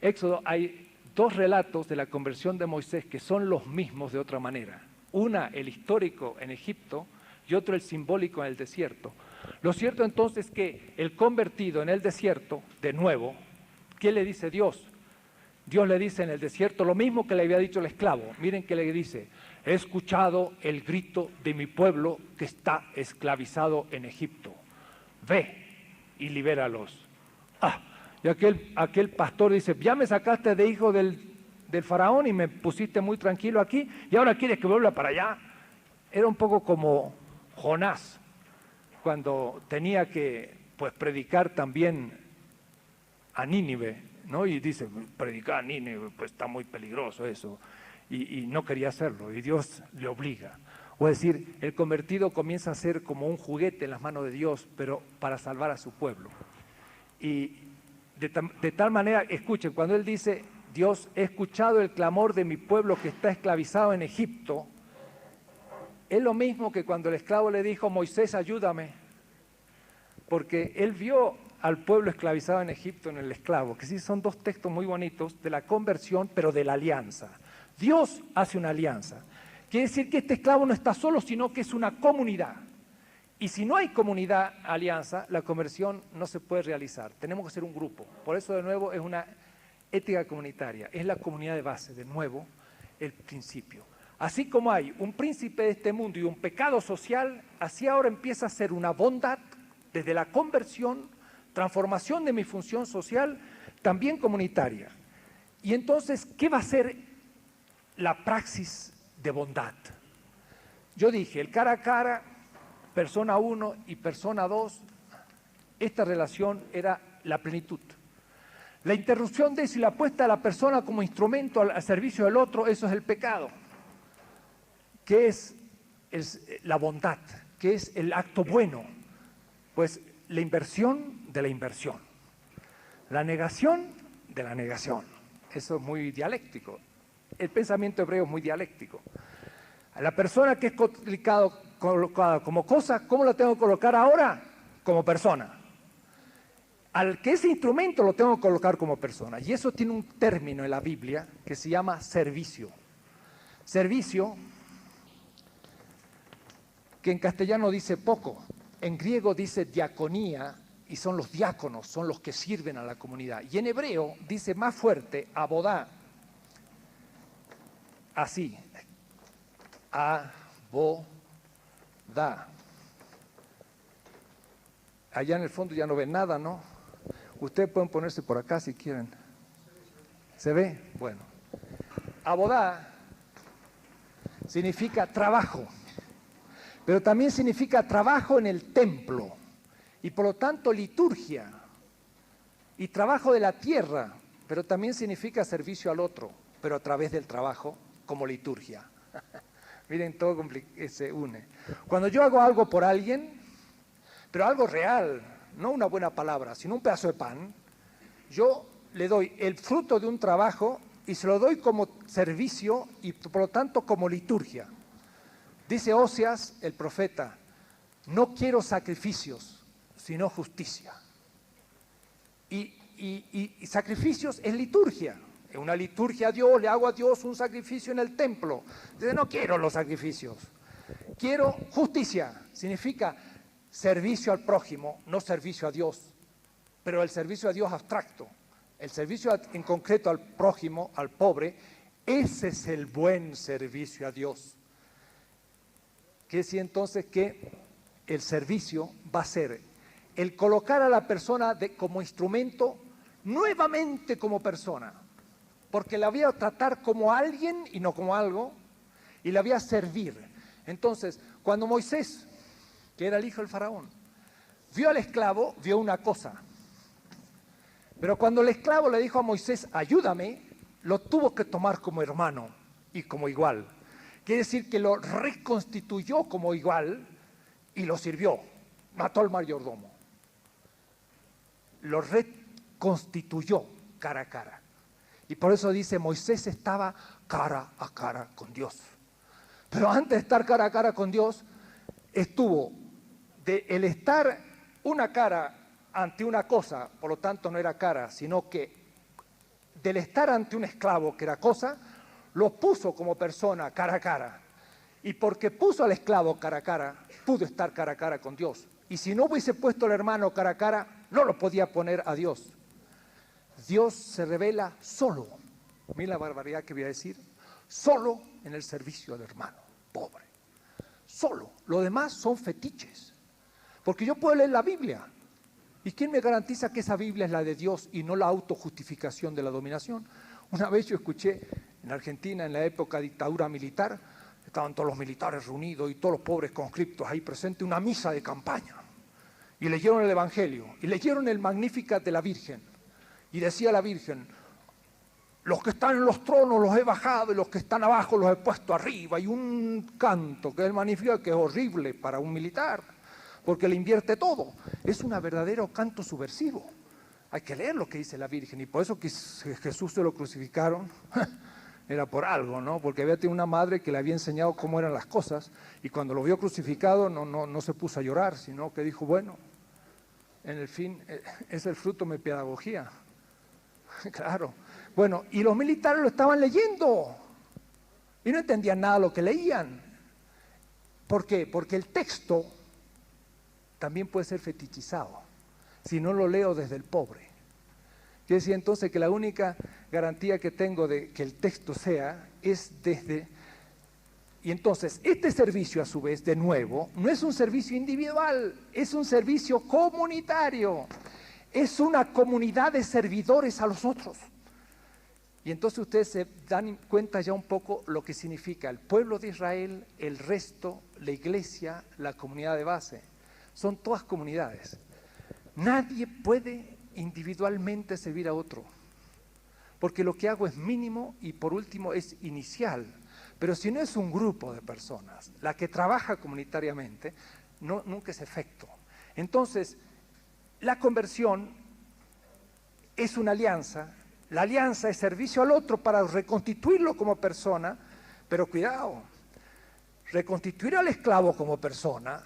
Éxodo hay dos relatos de la conversión de Moisés que son los mismos de otra manera. Una, el histórico en Egipto, y otro, el simbólico en el desierto. Lo cierto entonces es que el convertido en el desierto, de nuevo, ¿qué le dice Dios? Dios le dice en el desierto lo mismo que le había dicho el esclavo. Miren que le dice, he escuchado el grito de mi pueblo que está esclavizado en Egipto. Ve y libéralos. Y aquel pastor dice, ya me sacaste de hijo del faraón y me pusiste muy tranquilo aquí y ahora quieres que vuelva para allá. Era un poco como Jonás, cuando tenía que predicar también a Nínive, ¿no? Y dice, predicar a Nínive, pues está muy peligroso eso, y no quería hacerlo, y Dios le obliga. O es decir, el convertido comienza a ser como un juguete en las manos de Dios, pero para salvar a su pueblo. Y de tal manera, escuchen, cuando él dice, Dios, he escuchado el clamor de mi pueblo que está esclavizado en Egipto, es lo mismo que cuando el esclavo le dijo, Moisés, ayúdame, porque él vio al pueblo esclavizado en Egipto en el esclavo, que sí son dos textos muy bonitos de la conversión, pero de la alianza. Dios hace una alianza. Quiere decir que este esclavo no está solo, sino que es una comunidad. Y si no hay comunidad, alianza, la conversión no se puede realizar. Tenemos que ser un grupo. Por eso, de nuevo, es una ética comunitaria. Es la comunidad de base, de nuevo, el principio. Así como hay un príncipe de este mundo y un pecado social, así ahora empieza a ser una bondad desde la conversión, transformación de mi función social, también comunitaria. Y entonces, ¿qué va a ser la praxis de bondad? Yo dije, el cara a cara, persona 1 y persona 2, esta relación era la plenitud. La interrupción de eso y la puesta de la persona como instrumento al servicio del otro, eso es el pecado. ¿Qué es la bondad? ¿Qué es el acto bueno? Pues la inversión de la inversión, la negación de la negación. Eso es muy dialéctico. El pensamiento hebreo es muy dialéctico. A la persona que es colocada como cosa, ¿cómo la tengo que colocar ahora? Como persona. Al que ese instrumento lo tengo que colocar como persona. Y eso tiene un término en la Biblia que se llama servicio. Servicio, que en castellano dice poco, en griego dice diaconía, y son los diáconos, son los que sirven a la comunidad. Y en hebreo dice más fuerte, abodá, así, abodá. Allá en el fondo ya no ven nada, ¿no? Ustedes pueden ponerse por acá si quieren. ¿Se ve? Bueno. Abodá significa trabajo, pero también significa trabajo en el templo y por lo tanto liturgia y trabajo de la tierra, pero también significa servicio al otro, pero a través del trabajo como liturgia. Miren, todo se une. Cuando yo hago algo por alguien, pero algo real, no una buena palabra, sino un pedazo de pan, yo le doy el fruto de un trabajo y se lo doy como servicio y por lo tanto como liturgia. Dice Oseas, el profeta, no quiero sacrificios, sino justicia. Y sacrificios es liturgia. Es una liturgia a Dios, le hago a Dios un sacrificio en el templo. Dice, no quiero los sacrificios, quiero justicia. Significa servicio al prójimo, no servicio a Dios. Pero el servicio a Dios abstracto, el servicio en concreto al prójimo, al pobre, ese es el buen servicio a Dios. Quiere decir entonces que el servicio va a ser el colocar a la persona como instrumento nuevamente como persona, porque la voy a tratar como alguien y no como algo, y la voy a servir. Entonces, cuando Moisés, que era el hijo del faraón, vio al esclavo, vio una cosa. Pero cuando el esclavo le dijo a Moisés, ayúdame, lo tuvo que tomar como hermano y como igual. Quiere decir que lo reconstituyó como igual y lo sirvió. Mató al mayordomo. Lo reconstituyó cara a cara. Y por eso dice, Moisés estaba cara a cara con Dios. Pero antes de estar cara a cara con Dios, estuvo el estar una cara ante una cosa, por lo tanto no era cara, sino que del estar ante un esclavo, que era cosa, lo puso como persona cara a cara. Y porque puso al esclavo cara a cara, pudo estar cara a cara con Dios. Y si no hubiese puesto al hermano cara a cara, no lo podía poner a Dios. Dios se revela solo, mira la barbaridad que voy a decir, solo en el servicio al hermano, pobre. Solo. Lo demás son fetiches. Porque yo puedo leer la Biblia. ¿Y quién me garantiza que esa Biblia es la de Dios y no la autojustificación de la dominación? Una vez yo escuché en Argentina, en la época de dictadura militar, estaban todos los militares reunidos y todos los pobres conscriptos ahí presentes, una misa de campaña. Y leyeron el Evangelio, y leyeron el Magnificat de la Virgen. Y decía la Virgen, los que están en los tronos los he bajado y los que están abajo los he puesto arriba. Y un canto que es el Magnificat, que es horrible para un militar, porque le invierte todo. Es un verdadero canto subversivo. Hay que leer lo que dice la Virgen, y por eso que Jesús se lo crucificaron, era por algo, ¿no? Porque había tenido una madre que le había enseñado cómo eran las cosas, y cuando lo vio crucificado no se puso a llorar, sino que dijo, bueno, en el fin, es el fruto de mi pedagogía. Claro. Bueno, y los militares lo estaban leyendo, y no entendían nada de lo que leían. ¿Por qué? Porque el texto también puede ser fetichizado, si no lo leo desde el pobre. Quiere decir entonces que la única garantía que tengo de que el texto sea es desde... Y entonces, este servicio a su vez, de nuevo, no es un servicio individual, es un servicio comunitario. Es una comunidad de servidores a los otros. Y entonces ustedes se dan cuenta ya un poco lo que significa el pueblo de Israel, el resto, la iglesia, la comunidad de base. Son todas comunidades. Nadie puede individualmente servir a otro, porque lo que hago es mínimo y por último es inicial. Pero si no es un grupo de personas, la que trabaja comunitariamente, nunca es efecto. Entonces, la conversión es una alianza. La alianza es servicio al otro para reconstituirlo como persona, pero cuidado, reconstituir al esclavo como persona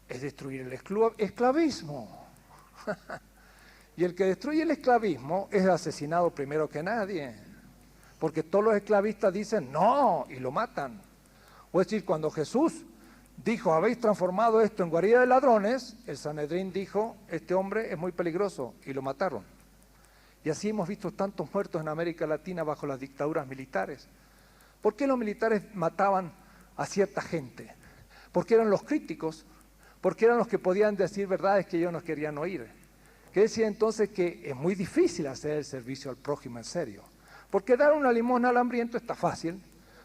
es destruir el esclavismo. Y el que destruye el esclavismo es asesinado primero que nadie, porque todos los esclavistas dicen no y lo matan. O es decir, cuando Jesús dijo, habéis transformado esto en guarida de ladrones, el Sanedrín dijo, este hombre es muy peligroso, y lo mataron. Y así hemos visto tantos muertos en América Latina bajo las dictaduras militares. ¿Por qué los militares mataban a cierta gente? Porque eran los críticos, porque eran los que podían decir verdades que ellos no querían oír. Quiere decir entonces que es muy difícil hacer el servicio al prójimo en serio. Porque dar una limosna al hambriento está fácil.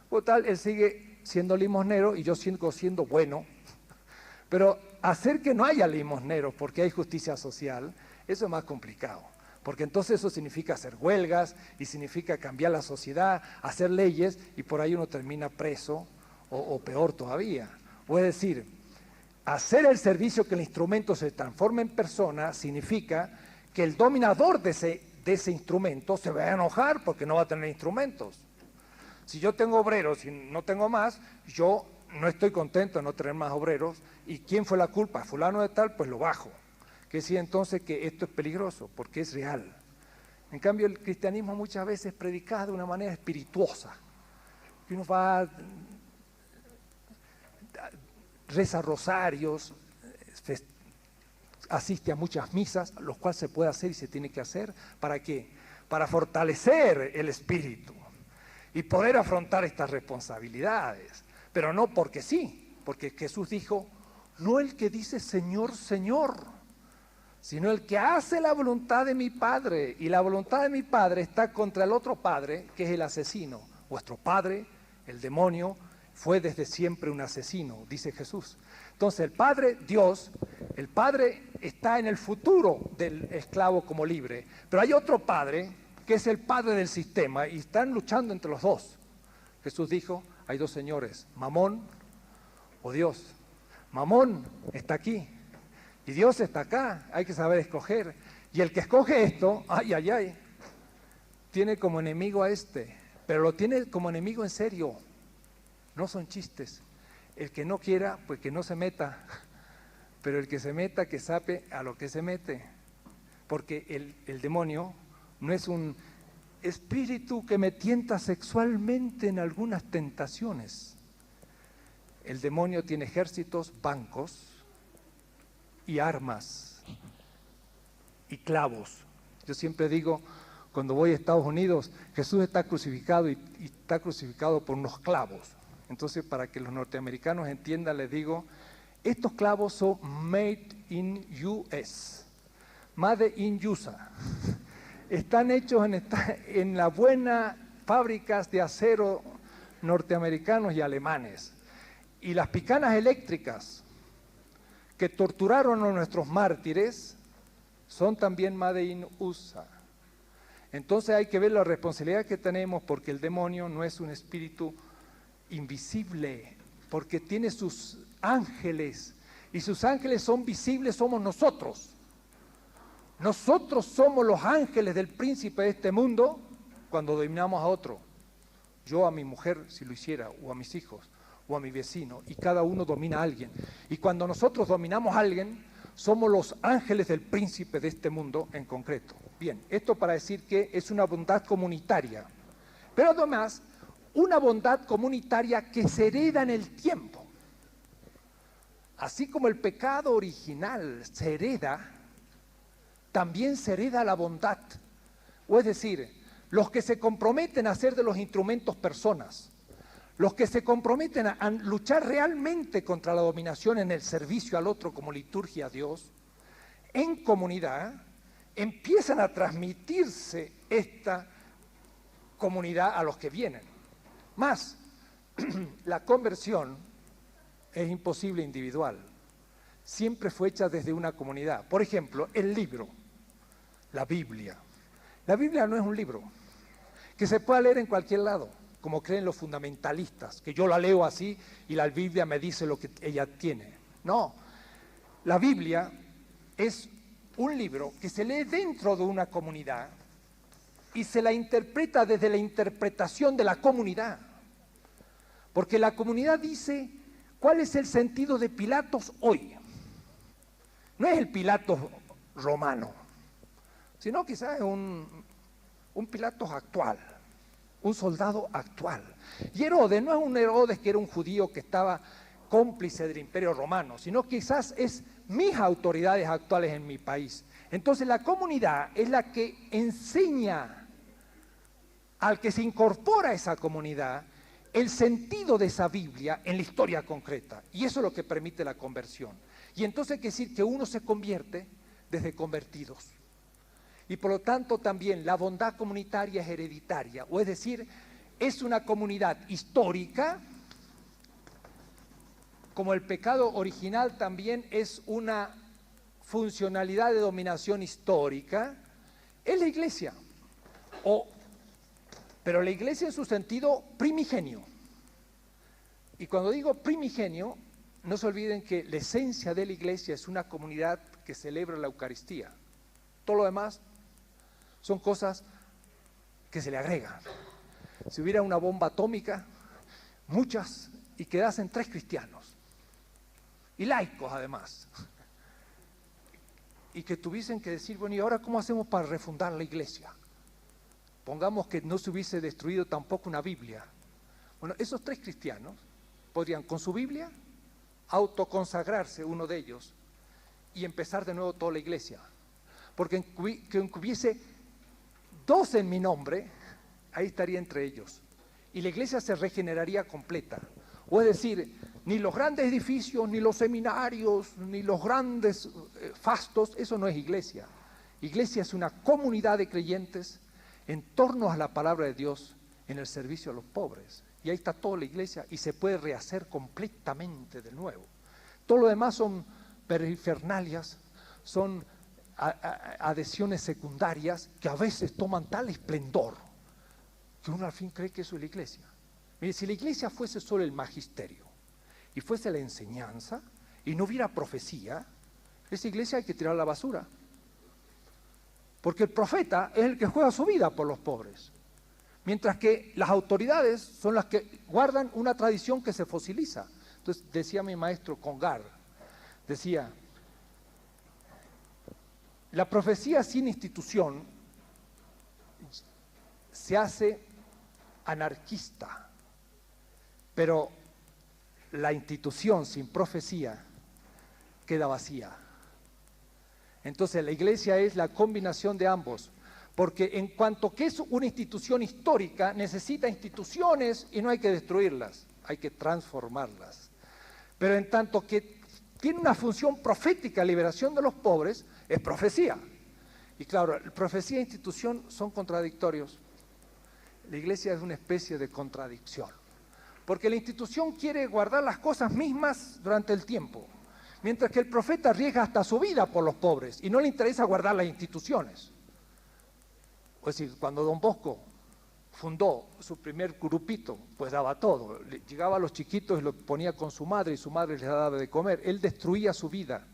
Por tal, él sigue siendo limosnero y yo sigo siendo bueno. Pero hacer que no haya limosneros porque hay justicia social, eso es más complicado. Porque entonces eso significa hacer huelgas y significa cambiar la sociedad, hacer leyes y por ahí uno termina preso o peor todavía. O es decir, hacer el servicio que el instrumento se transforme en persona significa que el dominador de ese instrumento se va a enojar porque no va a tener instrumentos. Si yo tengo obreros y no tengo más, yo no estoy contento de no tener más obreros. ¿Y quién fue la culpa? Fulano de tal, pues lo bajo. Que sí, entonces que esto es peligroso porque es real. En cambio, el cristianismo muchas veces es predicado de una manera espirituosa. Que uno va, reza rosarios, asiste a muchas misas, los cuales se puede hacer y se tiene que hacer. ¿Para qué? Para fortalecer el espíritu y poder afrontar estas responsabilidades. Pero no porque sí, porque Jesús dijo, no el que dice Señor, Señor, sino el que hace la voluntad de mi Padre. Y la voluntad de mi Padre está contra el otro padre, que es el asesino. Vuestro padre, el demonio, fue desde siempre un asesino, dice Jesús. Entonces el Padre, Dios, el Padre está en el futuro del esclavo como libre. Pero hay otro Padre, que es el Padre del sistema, y están luchando entre los dos. Jesús dijo, hay dos señores, Mamón o Dios. Mamón está aquí. Y Dios está acá, hay que saber escoger. Y el que escoge esto, ay, ay, ay, tiene como enemigo a este, pero lo tiene como enemigo en serio. No son chistes. El que no quiera, pues que no se meta. Pero el que se meta, que sabe a lo que se mete. Porque el demonio no es un espíritu que me tienta sexualmente en algunas tentaciones. El demonio tiene ejércitos, bancos, y armas y clavos. Yo siempre digo, cuando voy a Estados Unidos, Jesús está crucificado y está crucificado por unos clavos. Entonces, para que los norteamericanos entiendan, les digo, estos clavos son made in US, made in USA. Están hechos en las buenas fábricas de acero norteamericanos y alemanes. Y las picanas eléctricas que torturaron a nuestros mártires son también made in USA. Entonces hay que ver la responsabilidad que tenemos, porque el demonio no es un espíritu invisible, porque tiene sus ángeles, y sus ángeles son visibles, somos nosotros. Nosotros somos los ángeles del príncipe de este mundo cuando dominamos a otro. Yo a mi mujer, si lo hiciera, o a mis hijos, o a mi vecino, y cada uno domina a alguien. Y cuando nosotros dominamos a alguien, somos los ángeles del príncipe de este mundo en concreto. Bien, esto para decir que es una bondad comunitaria, pero además una bondad comunitaria que se hereda en el tiempo. así como el pecado original se hereda, también se hereda la bondad. O es decir, los que se comprometen a hacer de los instrumentos personas, los que se comprometen a luchar realmente contra la dominación en el servicio al otro como liturgia a Dios, en comunidad, empiezan a transmitirse esta comunidad a los que vienen. Más, la conversión es imposible individual, siempre fue hecha desde una comunidad. Por ejemplo, el libro, la Biblia. La Biblia no es un libro que se pueda leer en cualquier lado, como creen los fundamentalistas, que yo la leo así y la Biblia me dice lo que ella tiene. No, la Biblia es un libro que se lee dentro de una comunidad y se la interpreta desde la interpretación de la comunidad. Porque la comunidad dice cuál es el sentido de Pilatos hoy. No es el Pilatos romano, sino quizás es un Pilatos actual, un soldado actual. Y Herodes no es un Herodes que era un judío que estaba cómplice del Imperio Romano, sino quizás es mis autoridades actuales en mi país. Entonces la comunidad es la que enseña al que se incorpora a esa comunidad el sentido de esa Biblia en la historia concreta. Y eso es lo que permite la conversión. Y entonces hay que decir que uno se convierte desde convertidos. Y por lo tanto también la bondad comunitaria es hereditaria, o es decir, es una comunidad histórica, como el pecado original también es una funcionalidad de dominación histórica, es la iglesia, pero la iglesia en su sentido primigenio. Y cuando digo primigenio, no se olviden que la esencia de la iglesia es una comunidad que celebra la Eucaristía. Todo lo demás son cosas que se le agregan. Si hubiera una bomba atómica, muchas, y quedasen 3 cristianos, y laicos además, y que tuviesen que decir, bueno, ¿y ahora cómo hacemos para refundar la iglesia? Pongamos que no se hubiese destruido tampoco una Biblia. Bueno, esos 3 cristianos podrían con su Biblia autoconsagrarse uno de ellos y empezar de nuevo toda la iglesia. Porque aunque hubiese 2 en mi nombre, ahí estaría entre ellos. Y la iglesia se regeneraría completa. O es decir, ni los grandes edificios, ni los seminarios, ni los grandes fastos, eso no es iglesia. Iglesia es una comunidad de creyentes en torno a la palabra de Dios, en el servicio a los pobres. Y ahí está toda la iglesia y se puede rehacer completamente de nuevo. Todo lo demás son perifernalias, son adhesiones secundarias que a veces toman tal esplendor que uno al fin cree que eso es la iglesia. Mire, si la iglesia fuese solo el magisterio y fuese la enseñanza y no hubiera profecía, esa iglesia hay que tirar a la basura. Porque el profeta es el que juega su vida por los pobres, mientras que las autoridades son las que guardan una tradición que se fosiliza. Entonces decía mi maestro Congar, decía, la profecía sin institución se hace anarquista, pero la institución sin profecía queda vacía. Entonces la iglesia es la combinación de ambos, porque en cuanto que es una institución histórica, necesita instituciones y no hay que destruirlas, hay que transformarlas. Pero en tanto que tiene una función profética, liberación de los pobres, es profecía. Y claro, profecía e institución son contradictorios. La iglesia es una especie de contradicción, porque la institución quiere guardar las cosas mismas durante el tiempo, mientras que el profeta arriesga hasta su vida por los pobres y no le interesa guardar las instituciones. Es decir, cuando Don Bosco fundó su primer grupito, pues daba todo. Llegaba a los chiquitos y los ponía con su madre y su madre les daba de comer. Él destruía su vida,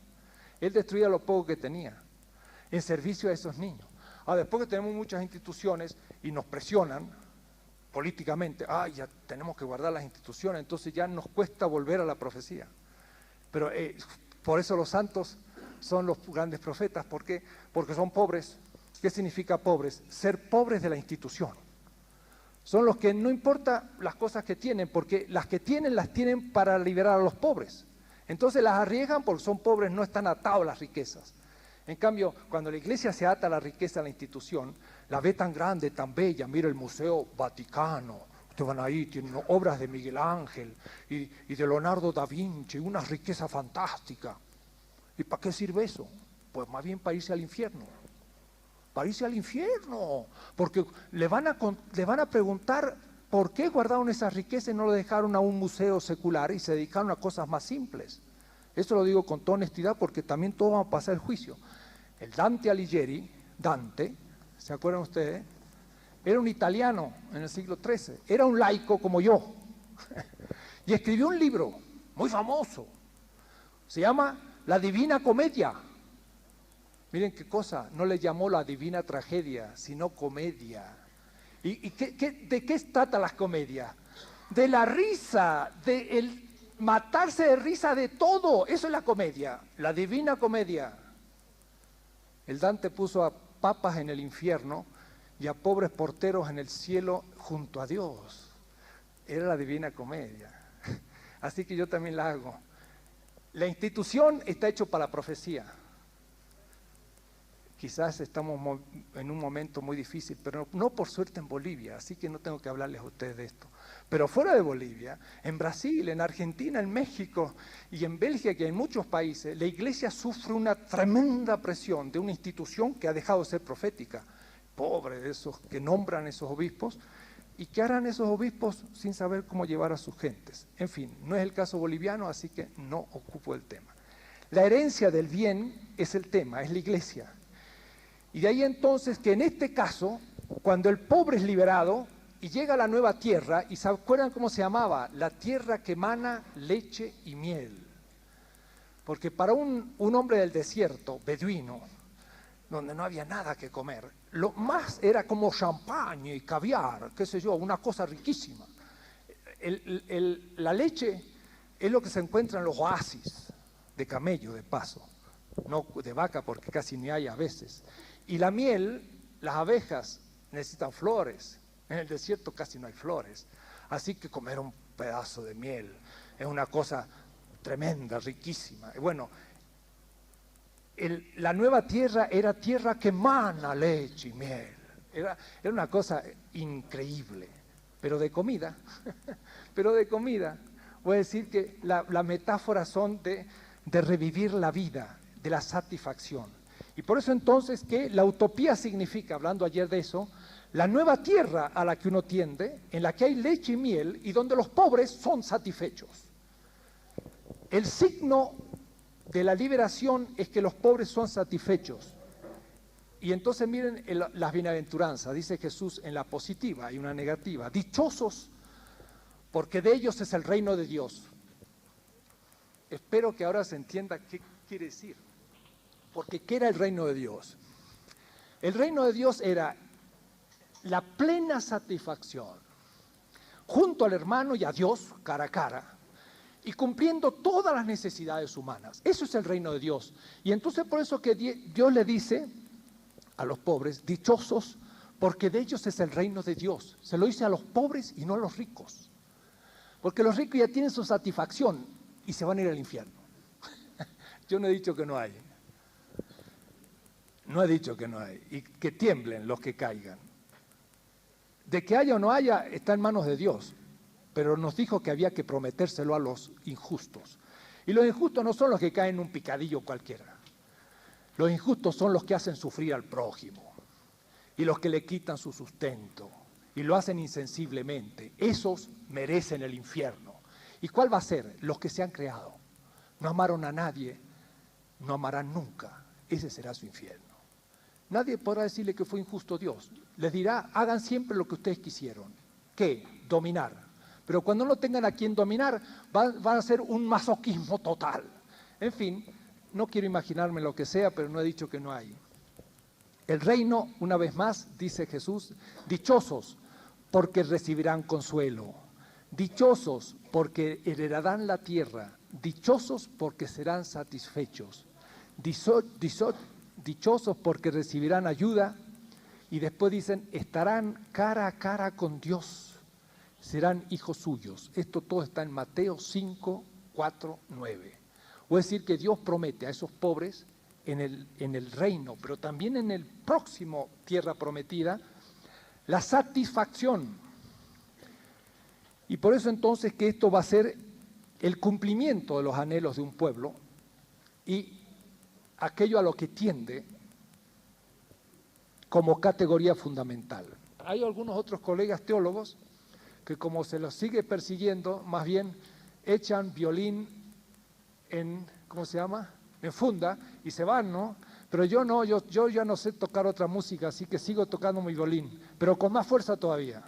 él destruía lo poco que tenía en servicio a esos niños. Después que tenemos muchas instituciones y nos presionan políticamente, ya tenemos que guardar las instituciones, entonces ya nos cuesta volver a la profecía. Pero por eso los santos son los grandes profetas. ¿Por qué? Porque son pobres. ¿Qué significa pobres? Ser pobres de la institución. Son los que no importa las cosas que tienen, porque las que tienen las tienen para liberar a los pobres. Entonces las arriesgan porque son pobres, no están atados a las riquezas. En cambio, cuando la iglesia se ata a la riqueza de la institución, la ve tan grande, tan bella. Mira el Museo Vaticano, ustedes van ahí, tienen obras de Miguel Ángel y de Leonardo da Vinci, una riqueza fantástica. ¿Y para qué sirve eso? Pues más bien para irse al infierno. Para irse al infierno, porque le van a preguntar por qué guardaron esa riqueza y no lo dejaron a un museo secular y se dedicaron a cosas más simples. Esto lo digo con toda honestidad porque también todos vamos a pasar el juicio. El Dante Alighieri, Dante, ¿se acuerdan ustedes? Era un italiano en el siglo XIII, era un laico como yo, y escribió un libro muy famoso, se llama La Divina Comedia. Miren qué cosa, no le llamó la divina tragedia, sino comedia. ¿Y de qué trata las comedias? De la risa, de el matarse de risa de todo. Eso es la comedia, la divina comedia. El Dante puso a papas en el infierno y a pobres porteros en el cielo junto a Dios. Era la divina comedia. Así que yo también la hago. La institución está hecha para la profecía. Quizás estamos en un momento muy difícil, pero no por suerte en Bolivia, así que no tengo que hablarles a ustedes de esto. Pero fuera de Bolivia, en Brasil, en Argentina, en México y en Bélgica y en muchos países, la iglesia sufre una tremenda presión de una institución que ha dejado de ser profética. Pobre de esos que nombran esos obispos, y que harán esos obispos sin saber cómo llevar a sus gentes. En fin, no es el caso boliviano, así que no ocupo el tema. La herencia del bien es el tema, es la iglesia. Y de ahí entonces que en este caso, cuando el pobre es liberado y llega a la nueva tierra, y ¿se acuerdan cómo se llamaba? La tierra que emana leche y miel. Porque para un hombre del desierto, beduino, donde no había nada que comer, lo más era como champán y caviar, qué sé yo, una cosa riquísima. La leche es lo que se encuentra en los oasis, de camello de paso, no de vaca porque casi ni hay a veces. Y la miel, las abejas necesitan flores, en el desierto casi no hay flores, así que comer un pedazo de miel es una cosa tremenda, riquísima. Y bueno, la nueva tierra era tierra que emana leche y miel, era una cosa increíble, pero de comida, voy a decir que la metáfora son de revivir la vida, de la satisfacción. Y por eso entonces que la utopía significa, hablando ayer de eso, la nueva tierra a la que uno tiende, en la que hay leche y miel y donde los pobres son satisfechos. El signo de la liberación es que los pobres son satisfechos. Y entonces miren las bienaventuranzas, dice Jesús en la positiva y una negativa. Dichosos, porque de ellos es el reino de Dios. Espero que ahora se entienda qué quiere decir. Porque ¿qué era el reino de Dios? El reino de Dios era la plena satisfacción junto al hermano y a Dios cara a cara y cumpliendo todas las necesidades humanas. Eso es el reino de Dios. Y entonces por eso que Dios le dice a los pobres, dichosos, porque de ellos es el reino de Dios. Se lo dice a los pobres y no a los ricos. Porque los ricos ya tienen su satisfacción y se van a ir al infierno. Yo no he dicho que no hay. No he dicho que no hay, y que tiemblen los que caigan. De que haya o no haya, está en manos de Dios, pero nos dijo que había que prometérselo a los injustos. Y los injustos no son los que caen en un picadillo cualquiera. Los injustos son los que hacen sufrir al prójimo, y los que le quitan su sustento, y lo hacen insensiblemente. Esos merecen el infierno. ¿Y cuál va a ser? Los que se han creado. No amaron a nadie, no amarán nunca. Ese será su infierno. Nadie podrá decirle que fue injusto Dios. Les dirá, hagan siempre lo que ustedes quisieron. ¿Qué? Dominar. Pero cuando no tengan a quien dominar, van a ser un masoquismo total. En fin, no quiero imaginarme lo que sea, pero no he dicho que no hay. El reino, una vez más, dice Jesús, dichosos porque recibirán consuelo. Dichosos porque heredarán la tierra. Dichosos porque serán satisfechos. Dichosos porque recibirán ayuda, y después dicen, estarán cara a cara con Dios, serán hijos suyos. Esto todo está en Mateo 5, 4, 9. O es decir, que Dios promete a esos pobres en el reino, pero también en el próximo tierra prometida, la satisfacción. Y por eso entonces que esto va a ser el cumplimiento de los anhelos de un pueblo y aquello a lo que tiende como categoría fundamental. Hay algunos otros colegas teólogos que, como se los sigue persiguiendo, más bien echan violín en, ¿cómo se llama?, en funda y se van, ¿no? Pero yo no, yo ya no sé tocar otra música, así que sigo tocando mi violín, pero con más fuerza todavía.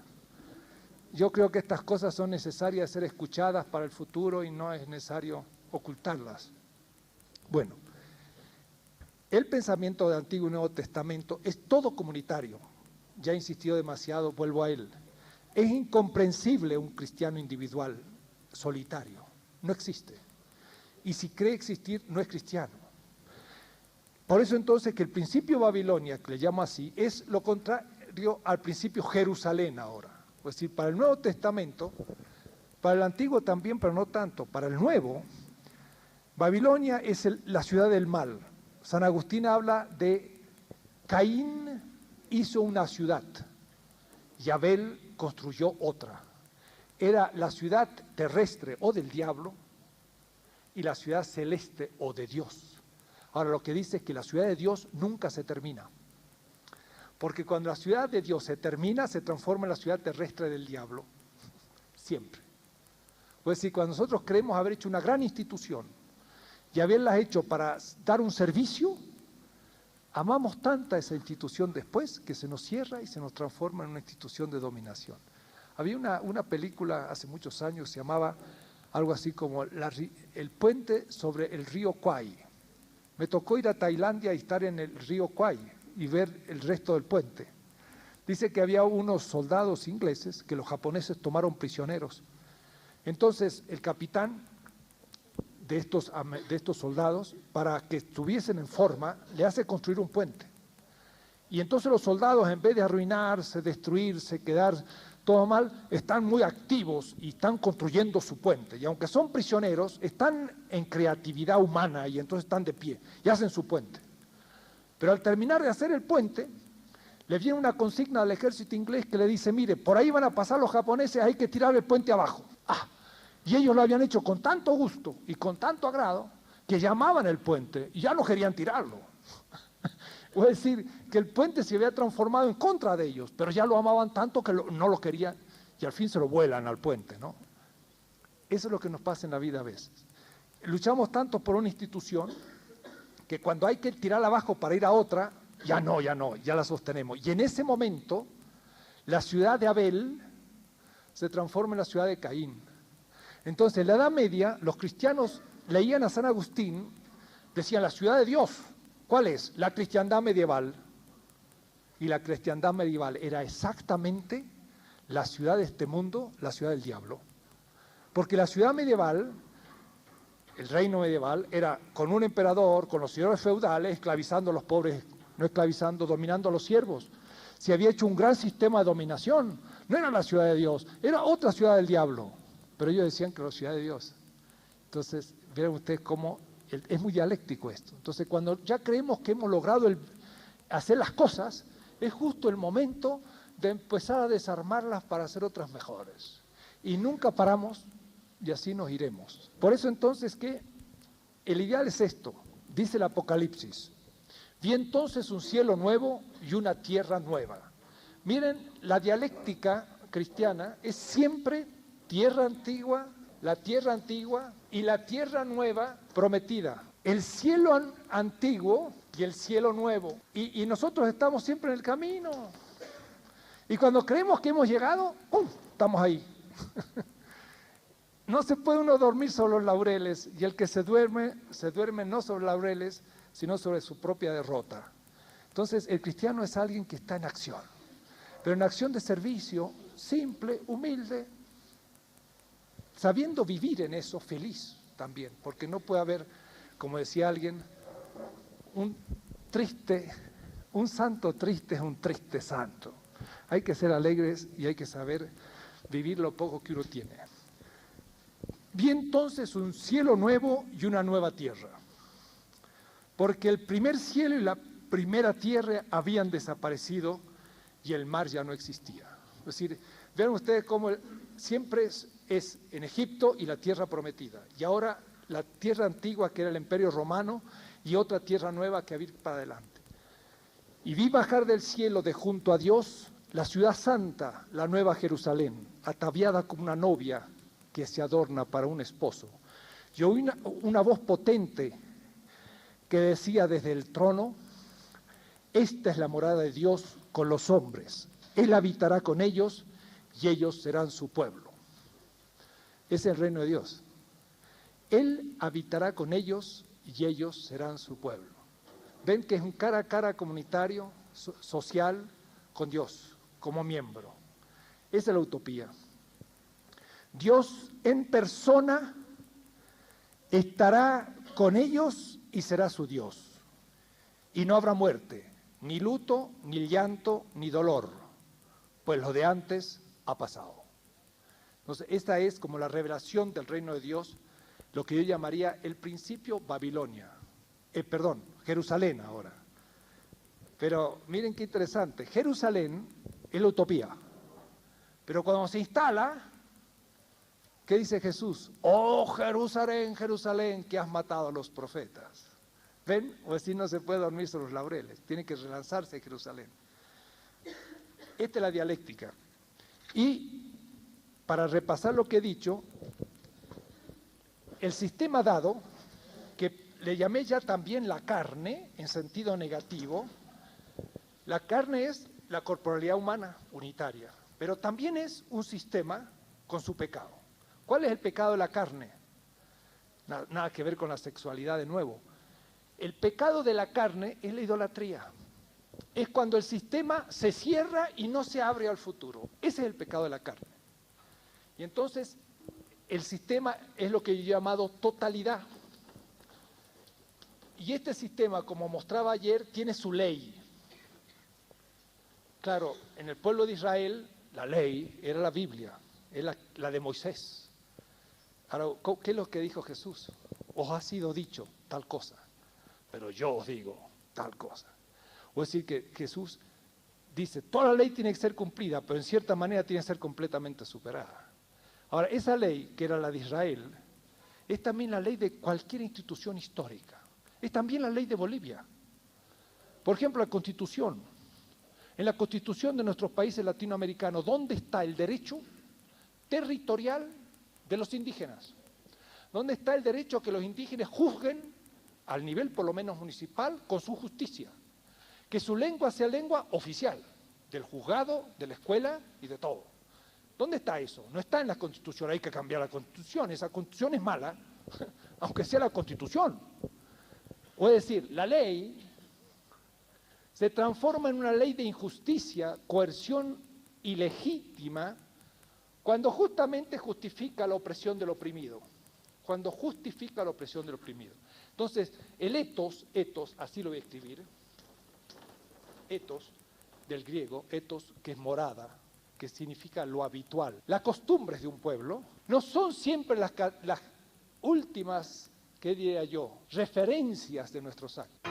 Yo creo que estas cosas son necesarias ser escuchadas para el futuro y no es necesario ocultarlas. Bueno, el pensamiento del Antiguo y Nuevo Testamento es todo comunitario. Ya he insistido demasiado, vuelvo a él. Es incomprensible un cristiano individual, solitario. No existe. Y si cree existir, no es cristiano. Por eso entonces que el principio Babilonia, que le llamo así, es lo contrario al principio Jerusalén ahora. Es decir, para el Nuevo Testamento, para el Antiguo también, pero no tanto, para el Nuevo, Babilonia es la ciudad del mal. San Agustín habla de Caín hizo una ciudad y Abel construyó otra. Era la ciudad terrestre o del diablo y la ciudad celeste o de Dios. Ahora lo que dice es que la ciudad de Dios nunca se termina. Porque cuando la ciudad de Dios se termina, se transforma en la ciudad terrestre del diablo. Siempre. Pues si cuando nosotros creemos haber hecho una gran institución y haberla hecho para dar un servicio, amamos tanta esa institución después que se nos cierra y se nos transforma en una institución de dominación. Había una película hace muchos años que se llamaba algo así como El puente sobre el río Kwai. Me tocó ir a Tailandia y estar en el río Kwai y ver el resto del puente. Dice que había unos soldados ingleses que los japoneses tomaron prisioneros. Entonces el capitán de estos soldados, para que estuviesen en forma, le hace construir un puente. Y entonces los soldados, en vez de arruinarse, destruirse, quedar todo mal, están muy activos y están construyendo su puente. Y aunque son prisioneros, están en creatividad humana y entonces están de pie y hacen su puente. Pero al terminar de hacer el puente, le viene una consigna al ejército inglés que le dice, mire, por ahí van a pasar los japoneses, hay que tirar el puente abajo. Y ellos lo habían hecho con tanto gusto y con tanto agrado que llamaban el puente y ya no querían tirarlo. Es decir, que el puente se había transformado en contra de ellos, pero ya lo amaban tanto que no lo querían y al fin se lo vuelan al puente, ¿no? Eso es lo que nos pasa en la vida a veces. Luchamos tanto por una institución que cuando hay que tirarla abajo para ir a otra, ya la sostenemos. Y en ese momento, la ciudad de Abel se transforma en la ciudad de Caín. Entonces, en la Edad Media, los cristianos leían a San Agustín, decían la ciudad de Dios. ¿Cuál es? La cristiandad medieval. Y la cristiandad medieval era exactamente la ciudad de este mundo, la ciudad del diablo. Porque la ciudad medieval, el reino medieval, era con un emperador, con los señores feudales, esclavizando a los pobres, no esclavizando, dominando a los siervos. Se había hecho un gran sistema de dominación. No era la ciudad de Dios, era otra ciudad del diablo. Pero ellos decían que era la ciudad de Dios. Entonces, vean ustedes cómo es muy dialéctico esto. Entonces, cuando ya creemos que hemos logrado hacer las cosas, es justo el momento de empezar a desarmarlas para hacer otras mejores. Y nunca paramos y así nos iremos. Por eso entonces que el ideal es esto, dice el Apocalipsis. Vi entonces un cielo nuevo y una tierra nueva. Miren, la dialéctica cristiana es siempre tierra antigua, la tierra antigua y la tierra nueva prometida. El cielo antiguo y el cielo nuevo. Y nosotros estamos siempre en el camino. Y cuando creemos que hemos llegado, ¡pum!, estamos ahí. No se puede uno dormir sobre los laureles, y el que se duerme no sobre laureles, sino sobre su propia derrota. Entonces, el cristiano es alguien que está en acción, pero en acción de servicio, simple, humilde, sabiendo vivir en eso, feliz también, porque no puede haber, como decía alguien, un santo triste es un triste santo. Hay que ser alegres y hay que saber vivir lo poco que uno tiene. Vi entonces un cielo nuevo y una nueva tierra, porque el primer cielo y la primera tierra habían desaparecido y el mar ya no existía. Es decir, vean ustedes cómo siempre es en Egipto y la tierra prometida, y ahora la tierra antigua que era el Imperio Romano y otra tierra nueva que había para adelante. Y vi bajar del cielo de junto a Dios la ciudad santa, la nueva Jerusalén, ataviada como una novia que se adorna para un esposo. Y oí una voz potente que decía desde el trono: esta es la morada de Dios con los hombres. Él habitará con ellos y ellos serán su pueblo. Es el reino de Dios. Él habitará con ellos y ellos serán su pueblo. Ven que es un cara a cara comunitario, social, con Dios, como miembro. Esa es la utopía. Dios en persona estará con ellos y será su Dios. Y no habrá muerte, ni luto, ni llanto, ni dolor, pues lo de antes ha pasado. Entonces, esta es como la revelación del reino de Dios, lo que yo llamaría el principio Babilonia. Jerusalén ahora. Pero miren qué interesante, Jerusalén es la utopía. Pero cuando se instala, ¿qué dice Jesús? Oh Jerusalén, Jerusalén, que has matado a los profetas. ¿Ven? O así no se puede dormir sobre los laureles, tiene que relanzarse Jerusalén. Esta es la dialéctica. Y para repasar lo que he dicho, el sistema dado, que le llamé ya también la carne, en sentido negativo, la carne es la corporalidad humana unitaria, pero también es un sistema con su pecado. ¿Cuál es el pecado de la carne? Nada que ver con la sexualidad de nuevo. El pecado de la carne es la idolatría. Es cuando el sistema se cierra y no se abre al futuro. Ese es el pecado de la carne. Y entonces el sistema es lo que yo he llamado totalidad. Y este sistema, como mostraba ayer, tiene su ley. Claro, en el pueblo de Israel la ley era la Biblia, es la de Moisés. Ahora, ¿qué es lo que dijo Jesús? Os ha sido dicho tal cosa, pero yo os digo tal cosa. O es decir, que Jesús dice, toda la ley tiene que ser cumplida, pero en cierta manera tiene que ser completamente superada. Ahora, esa ley, que era la de Israel, es también la ley de cualquier institución histórica. Es también la ley de Bolivia. Por ejemplo, la Constitución. En la Constitución de nuestros países latinoamericanos, ¿dónde está el derecho territorial de los indígenas? ¿Dónde está el derecho a que los indígenas juzguen, al nivel por lo menos municipal, con su justicia? Que su lengua sea lengua oficial, del juzgado, de la escuela y de todo. ¿Dónde está eso? No está en la Constitución, hay que cambiar la Constitución, esa Constitución es mala, aunque sea la Constitución. O es decir, la ley se transforma en una ley de injusticia, coerción ilegítima, cuando justamente justifica la opresión del oprimido. Cuando justifica la opresión del oprimido. Entonces, el etos, así lo voy a escribir, etos, del griego, etos, que es morada, que significa lo habitual. Las costumbres de un pueblo no son siempre las últimas, ¿qué diría yo?, referencias de nuestros actos.